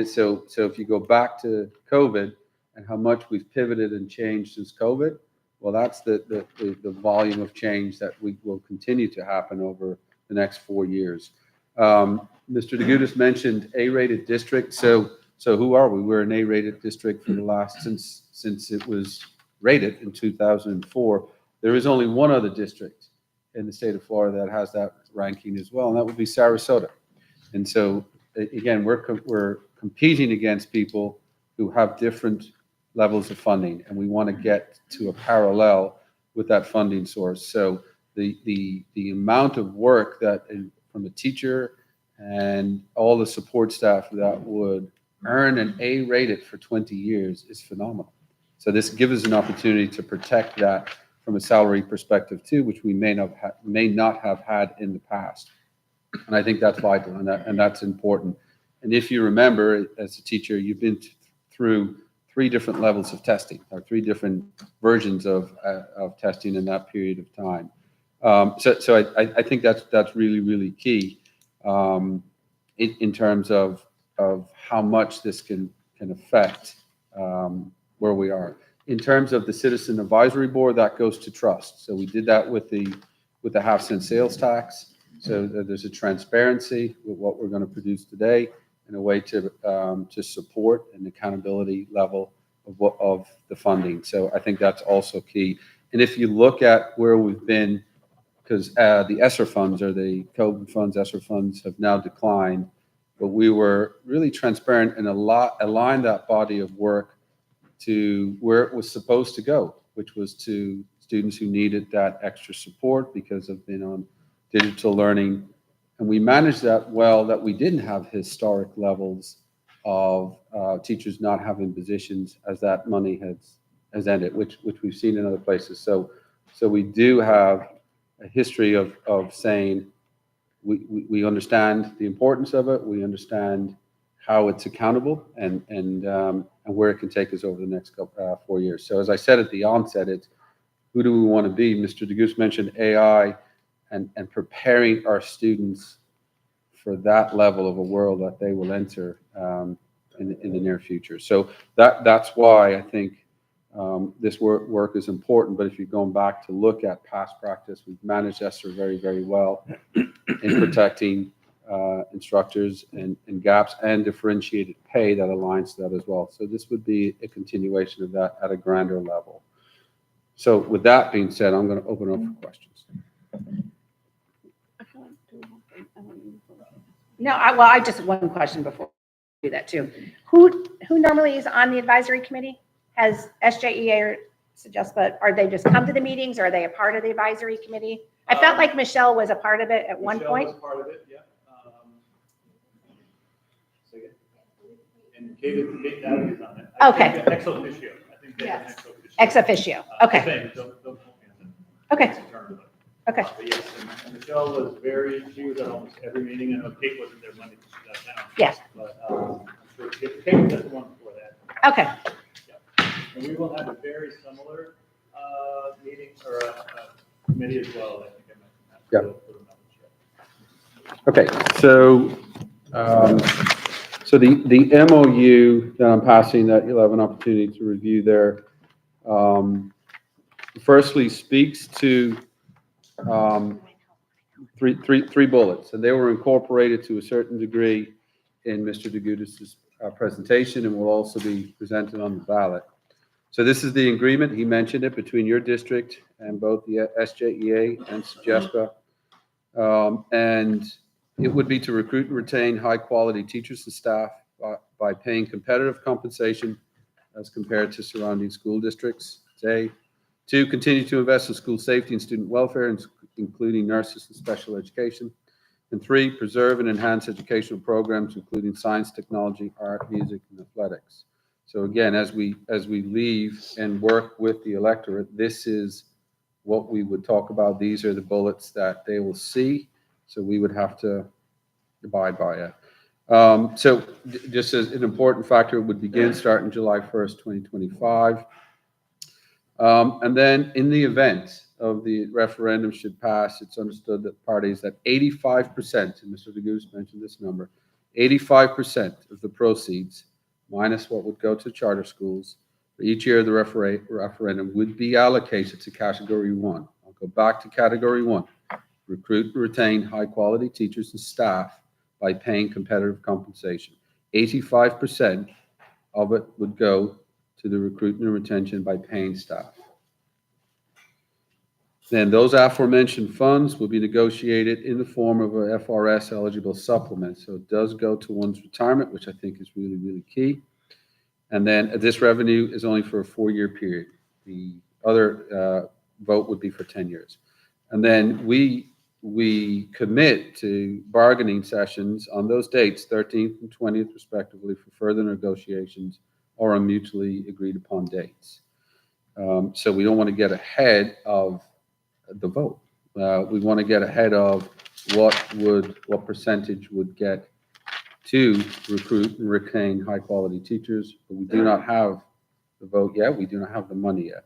So if you go back to COVID and how much we've pivoted and changed since COVID, well, that's the volume of change that we will continue to happen over the next 4 years. Mr. DeGutis mentioned A-rated district. So who are we? We're an A-rated district for the last, since it was rated in 2004. There is only one other district in the state of Florida that has that ranking as well, and that would be Sarasota. And so, again, we're competing against people who have different levels of funding, and we want to get to a parallel with that funding source. So the amount of work that from a teacher and all the support staff that would earn an A rated for 20 years is phenomenal. So this gives us an opportunity to protect that from a salary perspective too, which we may not have had in the past. And I think that's vital, and that's important. And if you remember, as a teacher, you've been through 3 different levels of testing, or 3 different versions of testing in that period of time. So I think that's really, really key in terms of how much this can affect where we are. In terms of the Citizen Advisory Board, that goes to trust. So we did that with the half-cent sales tax. So there's a transparency with what we're going to produce today, and a way to support an accountability level of the funding. So I think that's also key. And if you look at where we've been, because the ESSER funds, or the COVID funds, ESSER funds, have now declined, but we were really transparent and aligned that body of work to where it was supposed to go, which was to students who needed that extra support because of being on digital learning. And we managed that well, that we didn't have historic levels of teachers not having positions as that money has ended, which we've seen in other places. So we do have a history of saying we understand the importance of it, we understand how it's accountable, and where it can take us over the next 4 years. So as I said at the onset, it's who do we want to be? Mr. DeGutis mentioned AI and preparing our students for that level of a world that they will enter in the near future. So that's why I think this work is important. But if you're going back to look at past practice, we've managed ESSER very, very well in protecting instructors and gaps, and differentiated pay that aligns to that as well. So this would be a continuation of that at a grander level. So with that being said, I'm going to open up for questions. No, I just have one question before we do that too. Who normally is on the advisory committee? Has SJEA or SJEA, are they just come to the meetings? Or are they a part of the advisory committee? I felt like Michelle was a part of it at one point. Michelle was part of it, yeah. And Kate is on it. Okay. Ex officio. I think they have an Ex officio. Okay. Don't quote me on Okay. that. Okay. But yes, and Michelle was she was at almost every meeting. I know Kate wasn't there Monday because she was out of town. Yes. But I'm sure Kate was at the one before that. Okay. Yeah. And we will have a very similar meeting or committee as well. I think I mentioned that. Okay, so the MOU that I'm passing, that you'll have an opportunity to review there, firstly speaks to three bullets, and they were incorporated to a certain degree in Mr. DeGutis' presentation, and will also be presented on the ballot. So this is the agreement, he mentioned it, between your district and both the SJEA and SJEA. And it would be to recruit and retain high-quality teachers and staff by paying competitive compensation as compared to surrounding school districts. Say, 2, continue to invest in school safety and student welfare, including nurses and special education. And 3, preserve and enhance educational programs, including science, technology, art, music, and athletics. So again, as we leave and work with the electorate, this is what we would talk about. These are the bullets that they will see. So we would have to abide by it. So just as an important factor, it would begin starting July 1st, 2025. And then in the event of the referendum should pass, it's understood that parties that 85%, and Mr. DeGutis mentioned this number, 85% of the proceeds, minus what would go to charter schools, for each year of the referendum would be allocated to category 1. I'll go back to category 1. Recruit and retain high-quality teachers and staff by paying competitive compensation. 85% of it would go to the recruitment and retention by paying staff. Then those aforementioned funds will be negotiated in the form of a FRS eligible supplement. So it does go to one's retirement, which I think is really, really key. And then this revenue is only for a 4-year period. The other vote would be for 10 years. And then we commit to bargaining sessions on those dates, 13th and 20th respectively, for further negotiations or on mutually agreed upon dates. So we don't want to get ahead of the vote. We want to get ahead of what percentage would get to recruit and retain high quality teachers, but we do not have the vote yet. We do not have the money yet.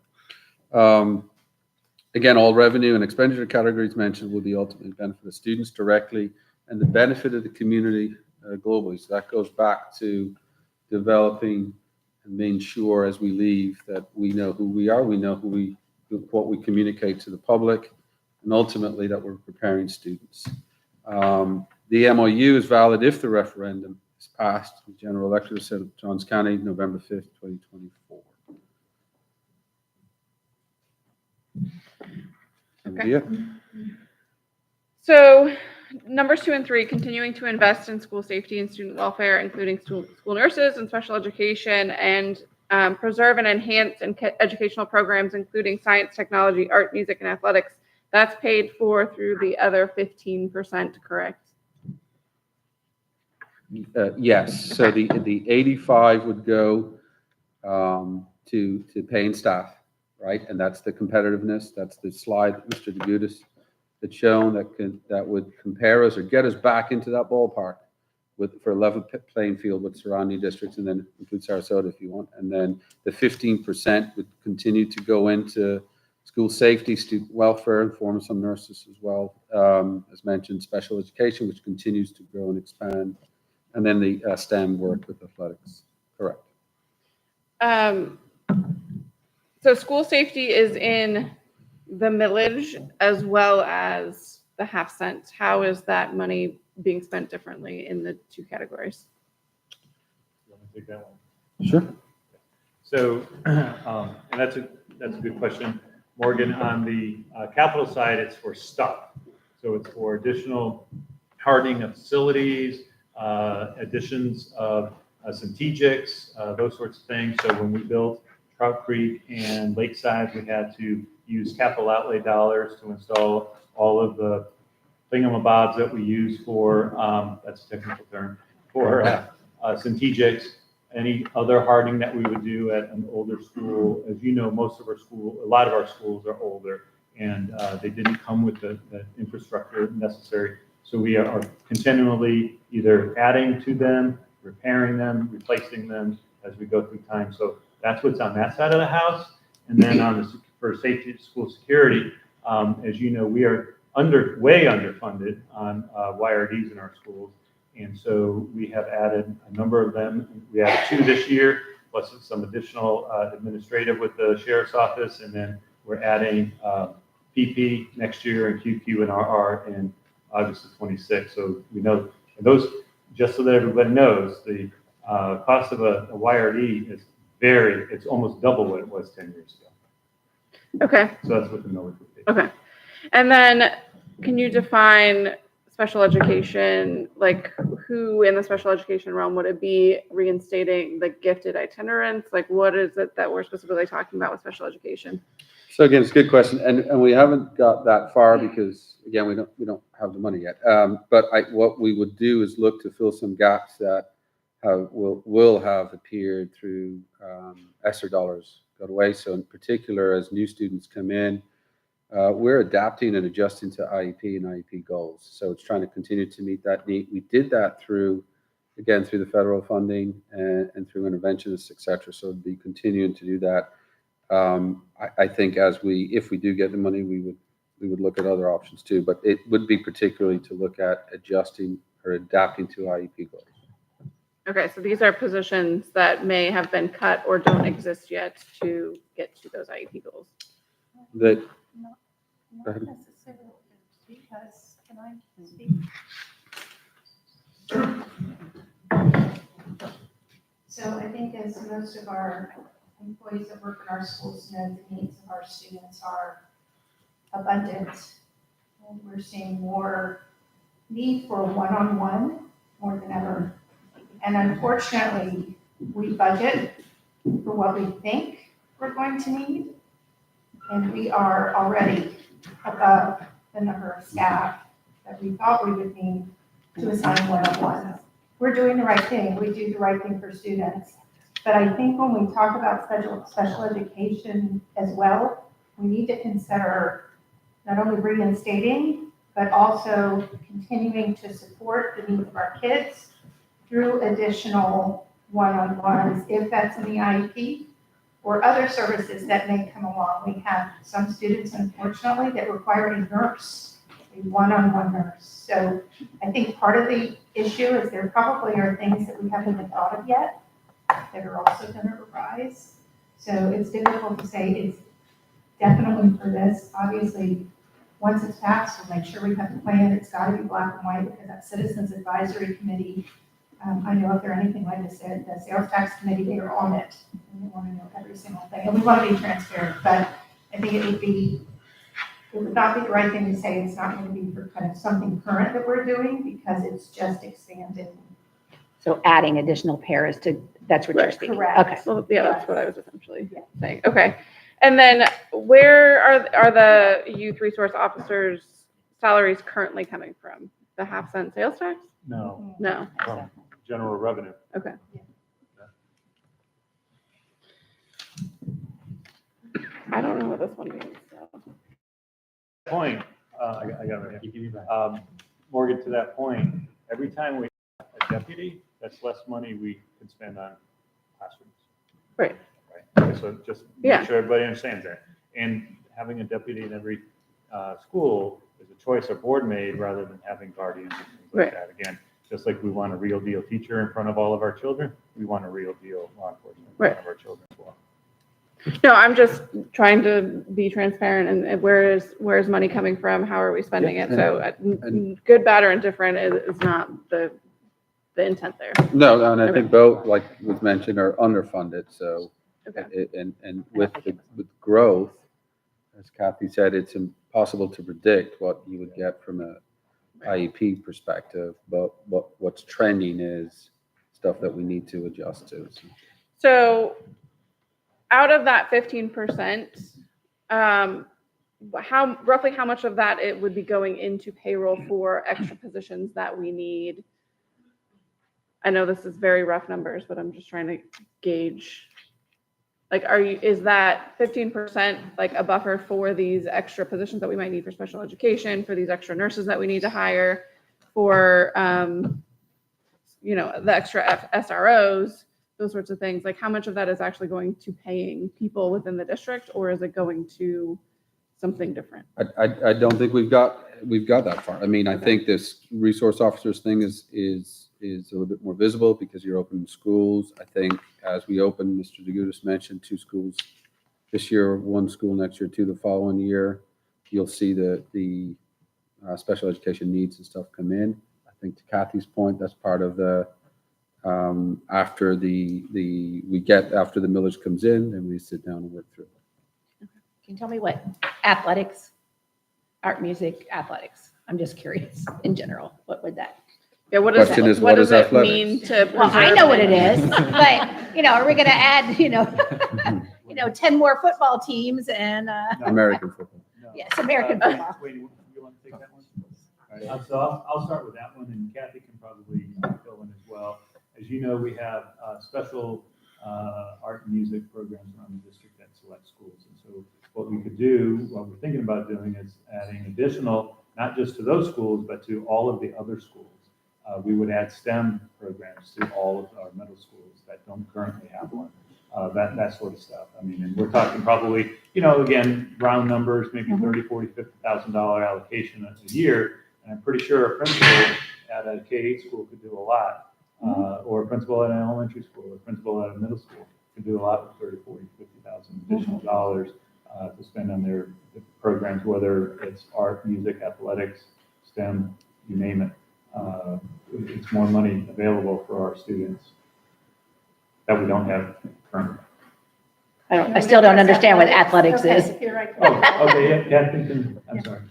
Again, all revenue and expenditure categories mentioned will be ultimately benefit the students directly and the benefit of the community globally. So that goes back to developing and making sure as we leave that we know who we are, we know what we communicate to the public, and ultimately that we're preparing students. The MOU is valid if the referendum is passed. The general election is set of Johns County, November 5th, 2024. Okay. So numbers 2 and 3, continuing to invest in school safety and student welfare, including school nurses and special education, and preserve and enhance educational programs, including science, technology, art, music, and athletics. That's paid for through the other 15%, correct? Yes. So the 85 would go to paying staff, right? And that's the competitiveness. That's the slide that Mr. DeGutis had shown that would compare us or get us back into that ballpark for a level playing field with surrounding districts, and then include Sarasota if you want. And then the 15% would continue to go into school safety, student welfare, and form some nurses as well. As mentioned, special education, which continues to grow and expand. And then the STEM work with athletics. Correct. So school safety is in the millage as well as the half cent. How is that money being spent differently in the two categories? You want to take that one? Sure. So, and that's a good question, Morgan. On the capital side, it's for stuff. So it's for additional hardening of facilities, additions of some TJICs, those sorts of things. So when we built Trout Creek and Lakeside, we had to use capital outlay dollars to install all of the thingamabobs that we use for, that's a technical term, for some TJICs. Any other hardening that we would do at an older school. As you know, a lot of our schools are older, and they didn't come with the infrastructure necessary. So we are continually either adding to them, repairing them, replacing them as we go through time. So that's what's on that side of the house. And then for safety, school security, as you know, we are way underfunded on YRDs in our schools. And so we have added a number of them. We added 2 this year, plus some additional administrative with the sheriff's office. And then we're adding PP next year and QQ and RR in August of 26. So we know those, just so that everybody knows, the cost of a YRD is it's almost double what it was 10 years ago. Okay. So that's what the millage would be. Okay. And then can you define special education, like who in the special education realm would it be reinstating the gifted itinerants? Like what is it that we're specifically talking about with special education? So again, it's a good question, and we haven't got that far because again, we don't have the money yet. But what we would do is look to fill some gaps that will have appeared through ESSER dollars got away. So in particular, as new students come in, we're adapting and adjusting to IEP and IEP goals. So it's trying to continue to meet that need. We did that through the federal funding and through interventionists, et cetera. So it'd be continuing to do that. I think if we do get the money, we would look at other options too, but it would be particularly to look at adjusting or adapting to IEP goals. Okay, so these are positions that may have been cut or don't exist yet to get to those IEP goals. That, Not Go ahead. necessarily, because, can I speak? So I think as most of our employees that work in our schools know, the needs of our students are abundant. And we're seeing more need for one-on-one more than ever. And unfortunately, we budget for what we think we're going to need. And we are already above the number of staff that we thought we would need to assign one-on-ones. We're doing the right thing. We do the right thing for students. But I think when we talk about special education as well, we need to consider not only reinstating, but also continuing to support the needs of our kids through additional one-on-ones, if that's in the IEP, or other services that may come along. We have some students, unfortunately, that require a nurse, a one-on-one nurse. So I think part of the issue is there probably are things that we haven't even thought of yet that are also going to arise. So it's difficult to say it's definitely for this. Obviously, once it's passed, we'll make sure we have the plan. It's got to be black and white because that Citizens Advisory Committee, I know if they're anything like I said, the Sales Tax Committee, they are on it. And they want to know every single thing. And we want to be transparent, but I think it would not be the right thing to say it's not going to be for kind of something current that we're doing because it's just expanded. So adding additional pairs that's what you're speaking. Correct. Okay. Well, yeah, that's what I was essentially saying. Okay. And then where are the youth resource officers' salaries currently coming from? The half-cent sales tax? No, No. from general revenue. Okay. I don't know what this one means. So. Point, I got it right here. Morgan, to that point, every time we have a deputy, that's less money we can spend on classrooms. Right. Right. So just Yeah. make sure everybody understands that. And having a deputy in every school is a choice our board made rather than having guardians and things like Right. that. Again, just like we want a real deal teacher in front of all of our children, we want a real deal law enforcement in front of our children as well. No, I'm just trying to be transparent and where is money coming from? How are we spending Yeah, it? So good, bad, or indifferent is not the intent there. no, and I Okay. think both, like was mentioned, are underfunded. So, Okay. and with growth, as Kathy said, it's impossible to predict what you would get from a IEP perspective, but what's trending is stuff that we need to adjust to. So out of that 15%, roughly how much of that it would be going into payroll for extra positions that we need? I know this is very rough numbers, but I'm just trying to gauge. Like, is that 15% like a buffer for these extra positions that we might need for special education, for these extra nurses that we need to hire, for, the extra SROs, those sorts of things? Like, how much of that is actually going to paying people within the district, or is it going to something different? I don't think we've got that far. I mean, I think this resource officers thing is a little bit more visible because you're opening schools. I think as we open, Mr. DeGutis mentioned 2 schools this year, 1 school next year, 2 the following year. You'll see the special education needs and stuff come in. I think to Kathy's point, that's part of the after the millage comes in, then we sit down and work through it. Can you tell me what athletics, art, music, athletics? I'm just curious in general. What would that? Yeah, what Question is, what does is it mean to? Well, I know what it preserve is, but are we going to add 10 more football teams and American football. yes, American football. Wait, you want to take that one? So I'll start with that one, and Kathy can probably fill in as well. As you know, we have special art and music programs around the district at select schools. And so what we could do, what we're thinking about doing is adding additional, not just to those schools, but to all of the other schools. We would add STEM programs to all of our middle schools that don't currently have one. that sort of stuff. I mean, and we're talking probably, again, round numbers, maybe $30,000, $40,000, $50,000 allocation a year. And I'm pretty sure a principal at a K-8 school could do a lot. Or a principal at an elementary school, or a principal at a middle school could do a lot with $30,000, $40,000, $50,000 additional dollars to spend on their programs, whether it's art, music, athletics, STEM, you name it. It's more money available for our students that we don't have currently. I still don't understand what athletics is. Okay, you're right. Oh, okay, yeah, I'm sorry.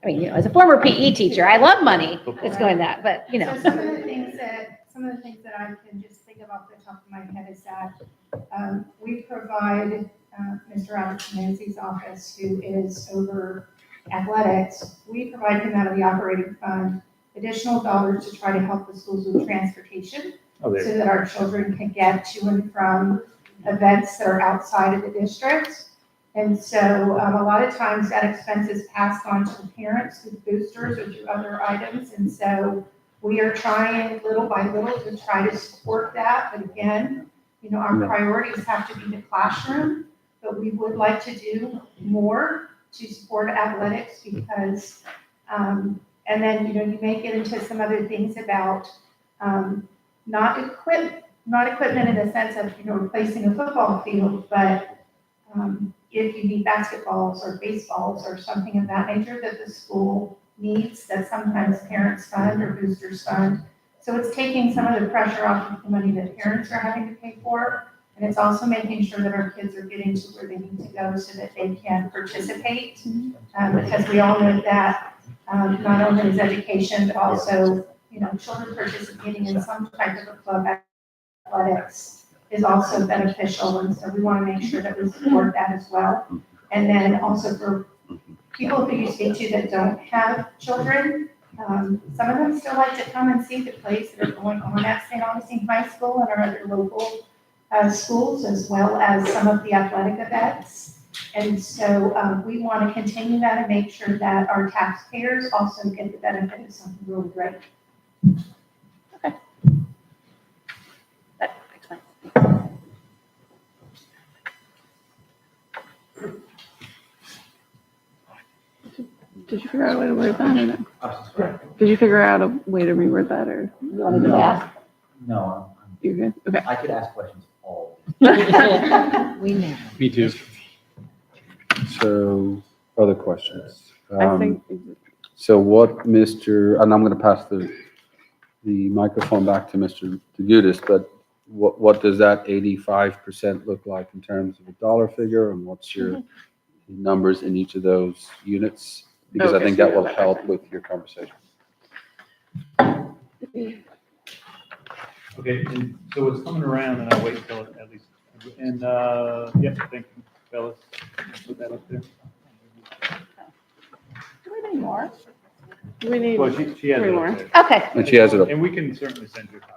I mean, as a former PE teacher, I love money that's going that, but So some of the things that I can just think of off the top of my head is that we provide Mr. Alex Nancy's office, who is over athletics, we provide him out of the operating fund additional dollars to try to help the schools with transportation so that our children can get to and from events that are outside of the district. And so a lot of times that expense is passed on to the parents through boosters or through other items. And so we are trying little by little to try to support that. But again, our priorities have to be the classroom, but we would like to do more to support athletics because, and then, you may get into some other things about not equipment in the sense of, replacing a football field, but if you need basketballs or baseballs or something of that nature that the school needs, that sometimes parents fund or boosters fund. So it's taking some of the pressure off of the money that parents are having to pay for. And it's also making sure that our kids are getting to where they need to go so that they can participate. Because we all know that not only is education, but also, children participating in some type of a club athletics is also beneficial, and so we want to make sure that we support that as well. And then also for people who you speak to that don't have children, some of them still like to come and see the plays that are going on at St. Augustine High School and our other local schools, as well as some of the athletic events. And so we want to continue that and make sure that our taxpayers also get the benefit of something really great. Okay. That explains. Did you figure out a way to word that or no? Did you figure out a way to reword that or? You want to do that? No, You're good? Okay. I could ask questions all. We know. Me too. So, other questions? I think, So what Mr., and I'm going to pass the microphone back to Mr. DeGudis, but what does that 85% look like in terms of a dollar figure, and what's your numbers in each of those units? Because I think that will help with your conversation. Okay, and so it's coming around, and I'll wait until at least, and, yep, thank you, fellas. Put that up there. Do we need more? we need Well, she has three it more. up there. Okay. And she has it up. And we can certainly send you a copy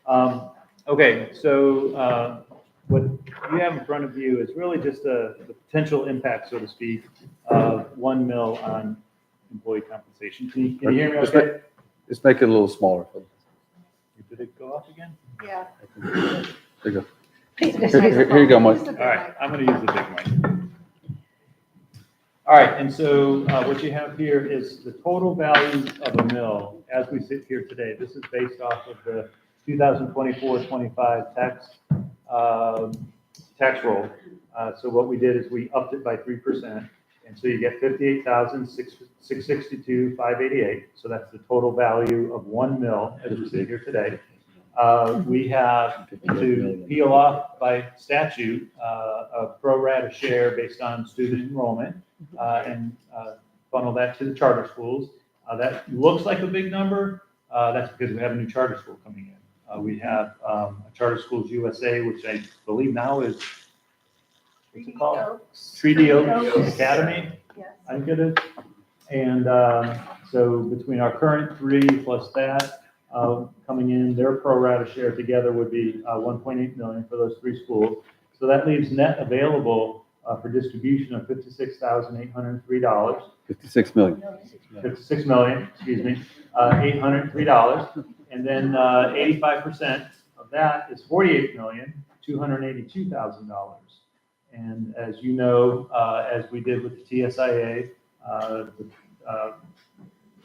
of it. Okay, so what you have in front of you is really just the potential impact, so to speak, of 1 mil on employee compensation. Can you hear me okay? Just make it a little smaller. Did it go off again? Yeah. There you go. Just Here you go, Mike. All right, I'm going to use the big mic. All right, and so what you have here is the total value of a mill as we sit here today. This is based off of the 2024-25 tax roll. So what we did is we upped it by 3%, and so you get $58,662,588. So that's the total value of 1 mil as we sit here today. We have to peel off by statute a pro rata share based on student enrollment and funnel that to the charter schools. That looks like a big number. That's because we have a new charter school coming in. We have a Charter Schools USA, which I believe now is, what's it called? Treaty Oaks Academy, I think it is. And so between our current 3 plus that, coming in, their pro rata share together would be 1.8 million for those 3 schools. So that leaves net available for distribution of $56,803. 56 million. 56 million, excuse me, $803. And then 85% of that is $48,282,000. And as you know, as we did with the TSIA,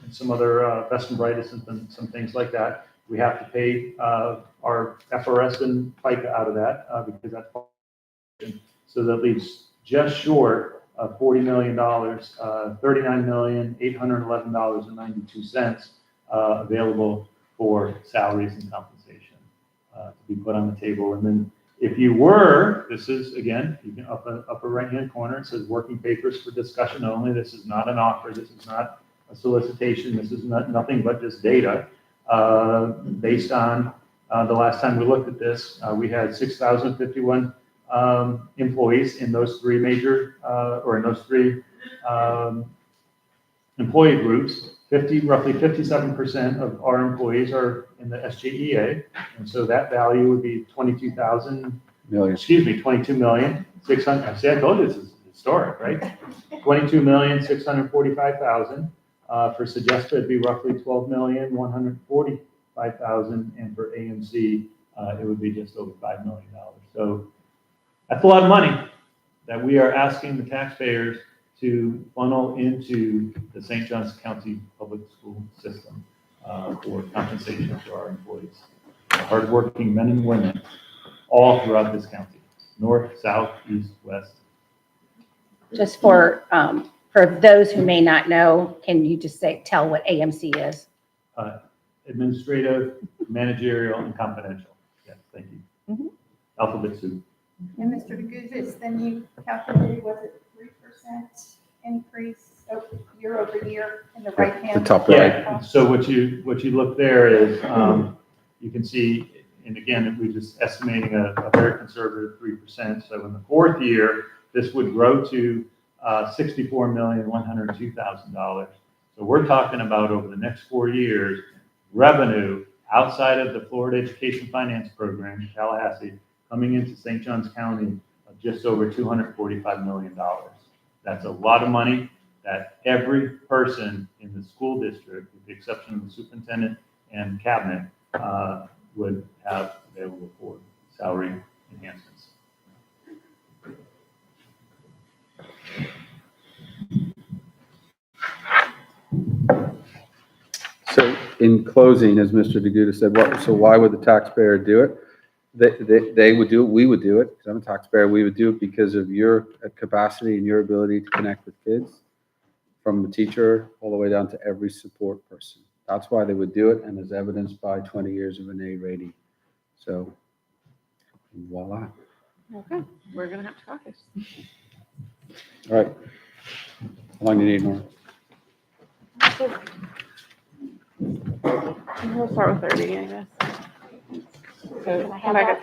and some other Best and Brightest and some things like that, we have to pay our FRS and FICA out of that because that's so that leaves just short of $40 million, $39,811.92 available for salaries and compensation to be put on the table. And then if you were, this is again, you can upper right-hand corner, it says working papers for discussion only. This is not an offer. This is not a solicitation. This is nothing but just data based on the last time we looked at this. We had 6,051 employees in those three major, or in those three employee groups. Roughly 57% of our employees are in the SJEA, and so that value would be 22 million, 600, I told you this is historic, right? 22,645,000. For SJEA, it'd be roughly 12,145,000, and for AMC, it would be just over $5 million. So that's a lot of money that we are asking the taxpayers to funnel into the St. Johns County Public School system for compensation for our employees. Hardworking men and women all throughout this county, north, south, east, west. Just for those who may not know, can you just tell what AMC is? Administrative, managerial, and confidential. Yes, thank you. Alphabet soup. And Mr. DeGuzis, then you calculated, was it 3% increase year over year in the right hand? The top right. Yeah, so what you look there is, you can see, and again, we're just estimating a very conservative 3%. So in the fourth year, this would grow to $64,102,000. So we're talking about over the next 4 years, revenue outside of the Florida Education Finance Program, Tallahassee, coming into St. Johns County of just over $245 million. That's a lot of money that every person in the school district, with the exception of the superintendent and cabinet, would have available for salary enhancements. So in closing, as Mr. DeGuda said, so why would the taxpayer do it? They would do it, we would do it, because I'm a taxpayer, we would do it because of your capacity and your ability to connect with kids, from the teacher all the way down to every support person. That's why they would do it, and as evidenced by 20 years of an A rating. So voila. Okay, we're gonna have to caucus. All right. How long do you need more? We'll start with 30, I guess. So come back at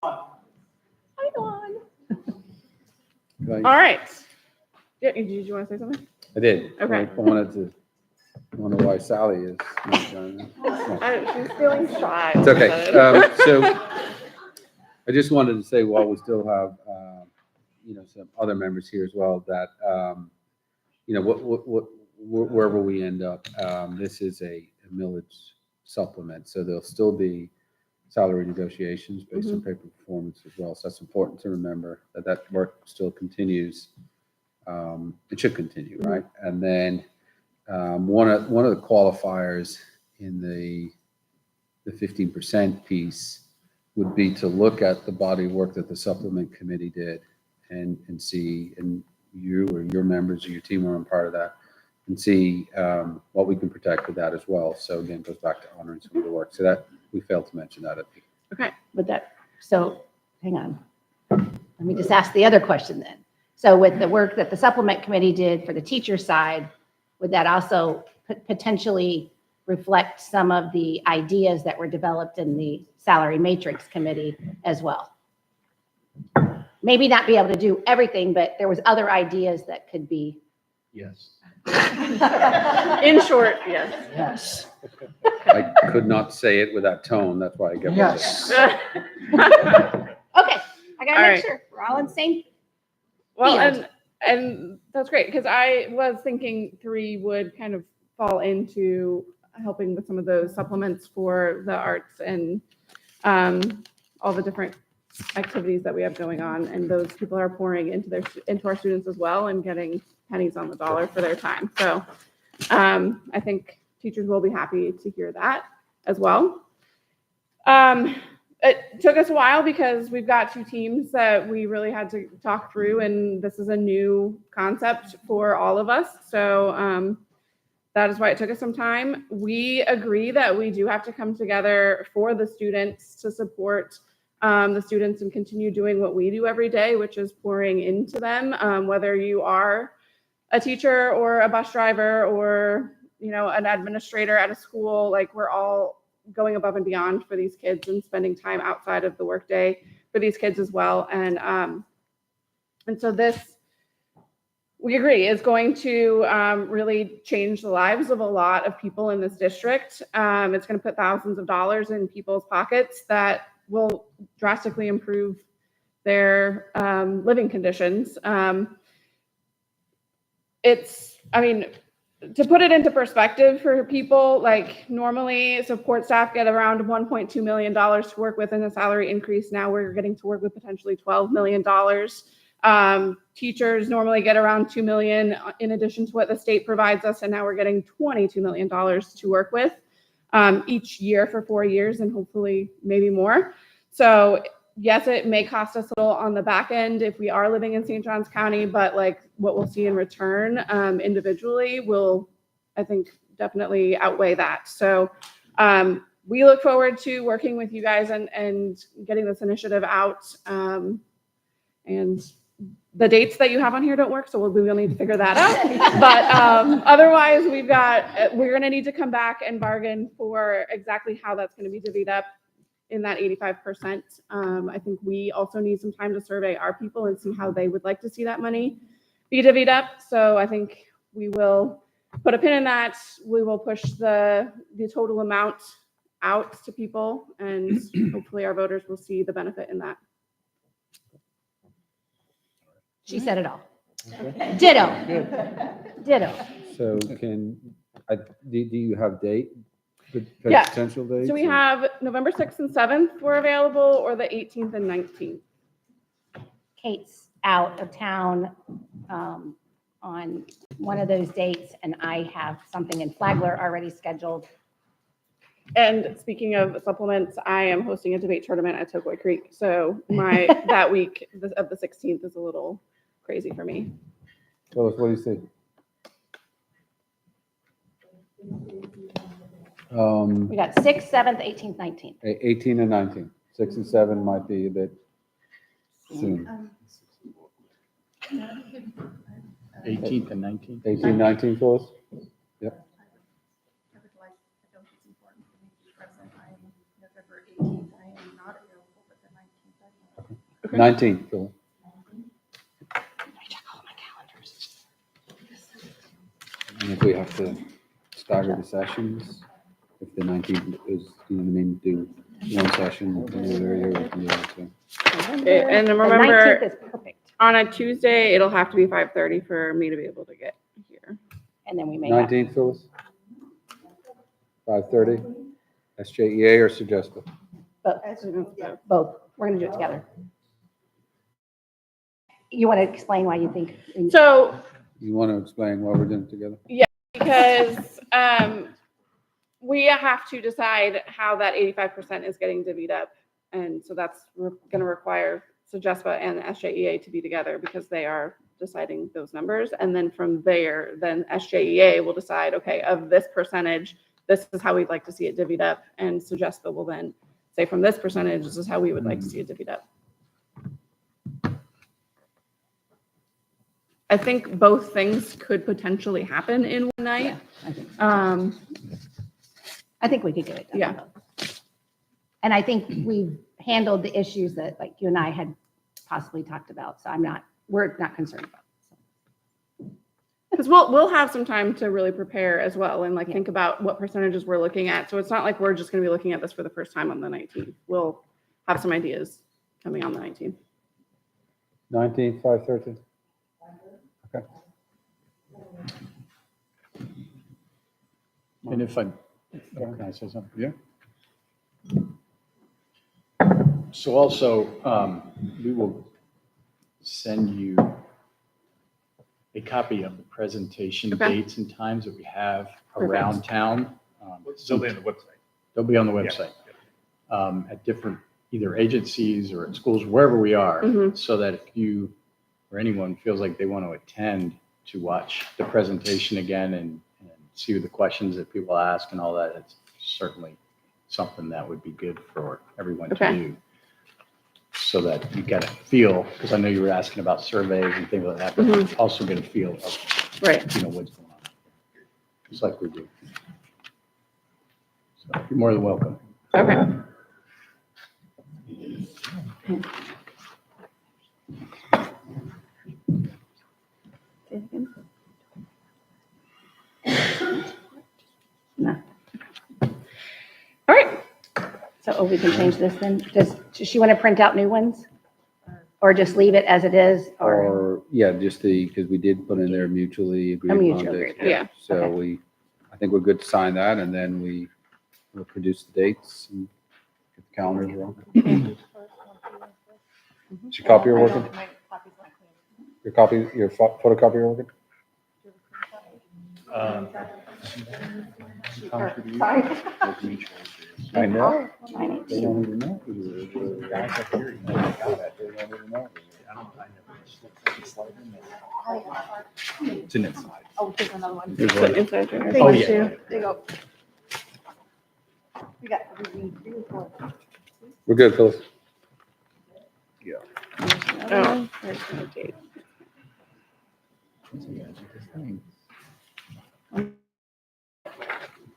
Hi, Dawn. Right. All right. Yeah, did you want to say something? I did. Okay. I wanted to wonder why Sally is not joining. No. She's feeling shy. It's okay. So I just wanted to say, while we still have, some other members here as well, that, wherever we end up, this is a millage supplement. So there'll still be salary negotiations based on paper performance as well. So that's important to remember that work still continues. It should continue, right? And then one of the qualifiers in the 15% piece would be to look at the body of work that the supplement committee did and see, and you or your members of your team were a part of that, and see what we can protect with that as well. So again, it goes back to honoring some of the work. So that we failed to mention that at the Okay. With that, so hang on. Let me just ask the other question then. So with the work that the supplement committee did for the teacher side, would that also potentially reflect some of the ideas that were developed in the salary matrix committee as well? Maybe not be able to do everything, but there was other ideas that could be. Yes. In short, yes. Yes. I could not say it with that tone. That's why I get Yes. Okay, I gotta All make right. sure we're all in the same. Well, Field. and that's great, because I was thinking 3 would kind of fall into helping with some of those supplements for the arts and all the different activities that we have going on, and those people are pouring into our students as well and getting pennies on the dollar for their time. So I think teachers will be happy to hear that as well. It took us a while because we've got 2 teams that we really had to talk through, and this is a new concept for all of us. So that is why it took us some time. We agree that we do have to come together for the students to support the students and continue doing what we do every day, which is pouring into them, whether you are a teacher or a bus driver or, an administrator at a school. Like, we're all going above and beyond for these kids and spending time outside of the workday for these kids as well. And so this, we agree, is going to really change the lives of a lot of people in this district. It's going to put thousands of dollars in people's pockets that will drastically improve their living conditions. To put it into perspective for people, like, normally support staff get around $1.2 million to work with in a salary increase. Now we're getting to work with potentially $12 million. Teachers normally get around $2 million in addition to what the state provides us, and now we're getting $22 million to work with each year for 4 years, and hopefully maybe more. So yes, it may cost us a little on the back end if we are living in St. Johns County, but like what we'll see in return individually will, I think, definitely outweigh that. So we look forward to working with you guys and getting this initiative out. And the dates that you have on here don't work, so we will need to figure that out. But otherwise, we're going to need to come back and bargain for exactly how that's going to be divvied up in that 85%. I think we also need some time to survey our people and see how they would like to see that money be divvied up. So I think we will put a pin in that. We will push the total amount out to people, and hopefully our voters will see the benefit in that. She said it all. Ditto. So do you have date? Yeah. Potential dates? So we have November 6th and 7th were available, or the 18th and 19th. Kate's out of town on one of those dates, and I have something in Flagler already scheduled. And speaking of supplements, I am hosting a debate tournament at Toquoy Creek. So that week of the 16th is a little crazy for me. Phyllis, what do you see? We got 6th, 7th, 18th, 19th. 18 and 19. 6 and 7 might be a bit soon. 18th and 19th. 18, 19, Phyllis? Yep. Okay. 19th, Phil. And if we have to stagger the sessions, if the 19th is, you know what I mean, do one session earlier, we can do that too. Okay, and The remember, 19th is perfect, on a Tuesday, it'll have to be 5:30 for me to be able to get here. and then we may have. 19th, Phyllis? 5:30? SJEA or Suggestive? Both. We're going to do it together. You want to explain why you think? So, You want to explain why we're doing it together? because we have to decide how that 85% is getting divvied up. And so that's going to require SJESPA and the SJEA to be together because they are deciding those numbers. And then from there, then SJEA will decide, okay, of this percentage, this is how we'd like to see it divvied up. And SJESPA will then say from this percentage, this is how we would like to see it divvied up. I think both things could potentially happen in one night. I think we could get it done. Yeah. And I think we've handled the issues that like you and I had possibly talked about. So we're not concerned about it. Because we'll have some time to really prepare as well and think about what percentages we're looking at. So it's not like we're just going to be looking at this for the first time on the 19th. We'll have some ideas coming on the 19th. 19th, 5:30? Okay. And if can I say something? Yeah. So also, we will send you a copy of the presentation Okay. dates and times that we have around town. They'll be on the website. They'll be on the website. At different, either agencies or at schools, wherever we are, Mhm. so that if you or anyone feels like they want to attend to watch the presentation again and see the questions that people ask and all that, it's certainly something that would be good for everyone to Okay. do. So that you get a feel, because I know you were asking about surveys and things like that, but Mhm. also get a feel of, Right. what's going on. Just like we do. So you're more than welcome. Okay. No. All right. So we can change this then? Does she want to print out new ones? Or just leave it as it is? Or, yeah, just because we did put in there mutually agreed A upon mutual dates. agreement, yeah. So Okay. I think we're good to sign that, and then we'll produce the dates and get the calendars wrong. Is your copier working? Your photocopier working? Sorry. I know. I need They to. don't even know. They don't even know. It's in inside. Oh, there's another one. Here's So one. inside your- Oh, yeah. There you go. We got 3 or 4. We're good, Phyllis. Oh, there's no date.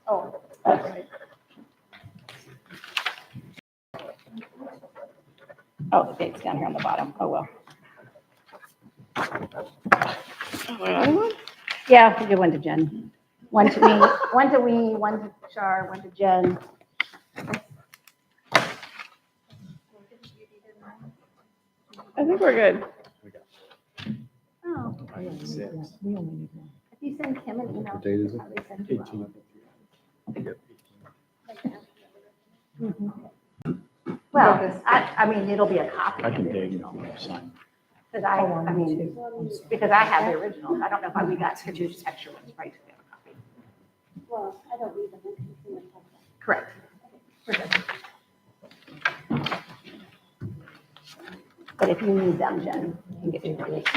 Oh, that's right. Oh, the date's down here on the bottom. Oh, well. Oh, another one? Yeah, we'll give one to Jen. One to me, one to Char, one to Jen. I think we're good. Oh. If you send Kim an email. What date is it? how they send you out. Well, I mean, it'll be a copy. I can dig it, sign. Because I mean, because I have the originals. I don't know if we got the two extra ones, right? to get a copy. Well, I don't read them. Correct. But if you need them, Jen, you can get your dates.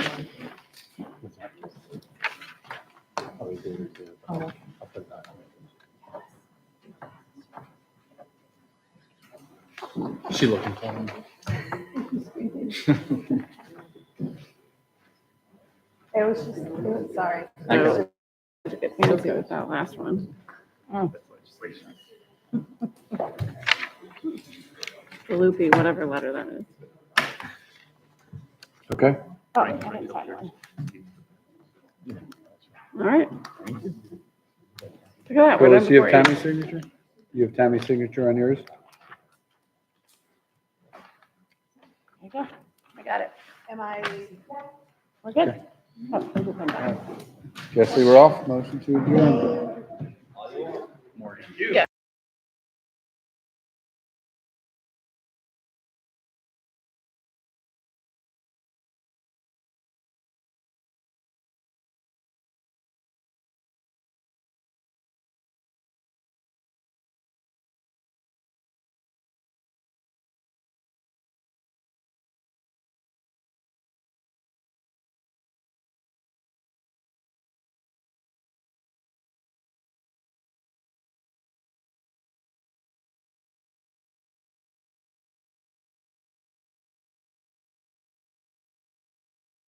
Is she looking for him? It was just, sorry. Let's go with that last one. The loopy, whatever letter that is. Okay? Oh, I didn't sign one. All right. Look at that, we're Phyllis, done you have before 8. Tammy's signature? You have Tammy's signature on yours? There you go. I got it. Am I? We're good. Oh, we'll do one back. Jesse, we're off. Motion to adjourn.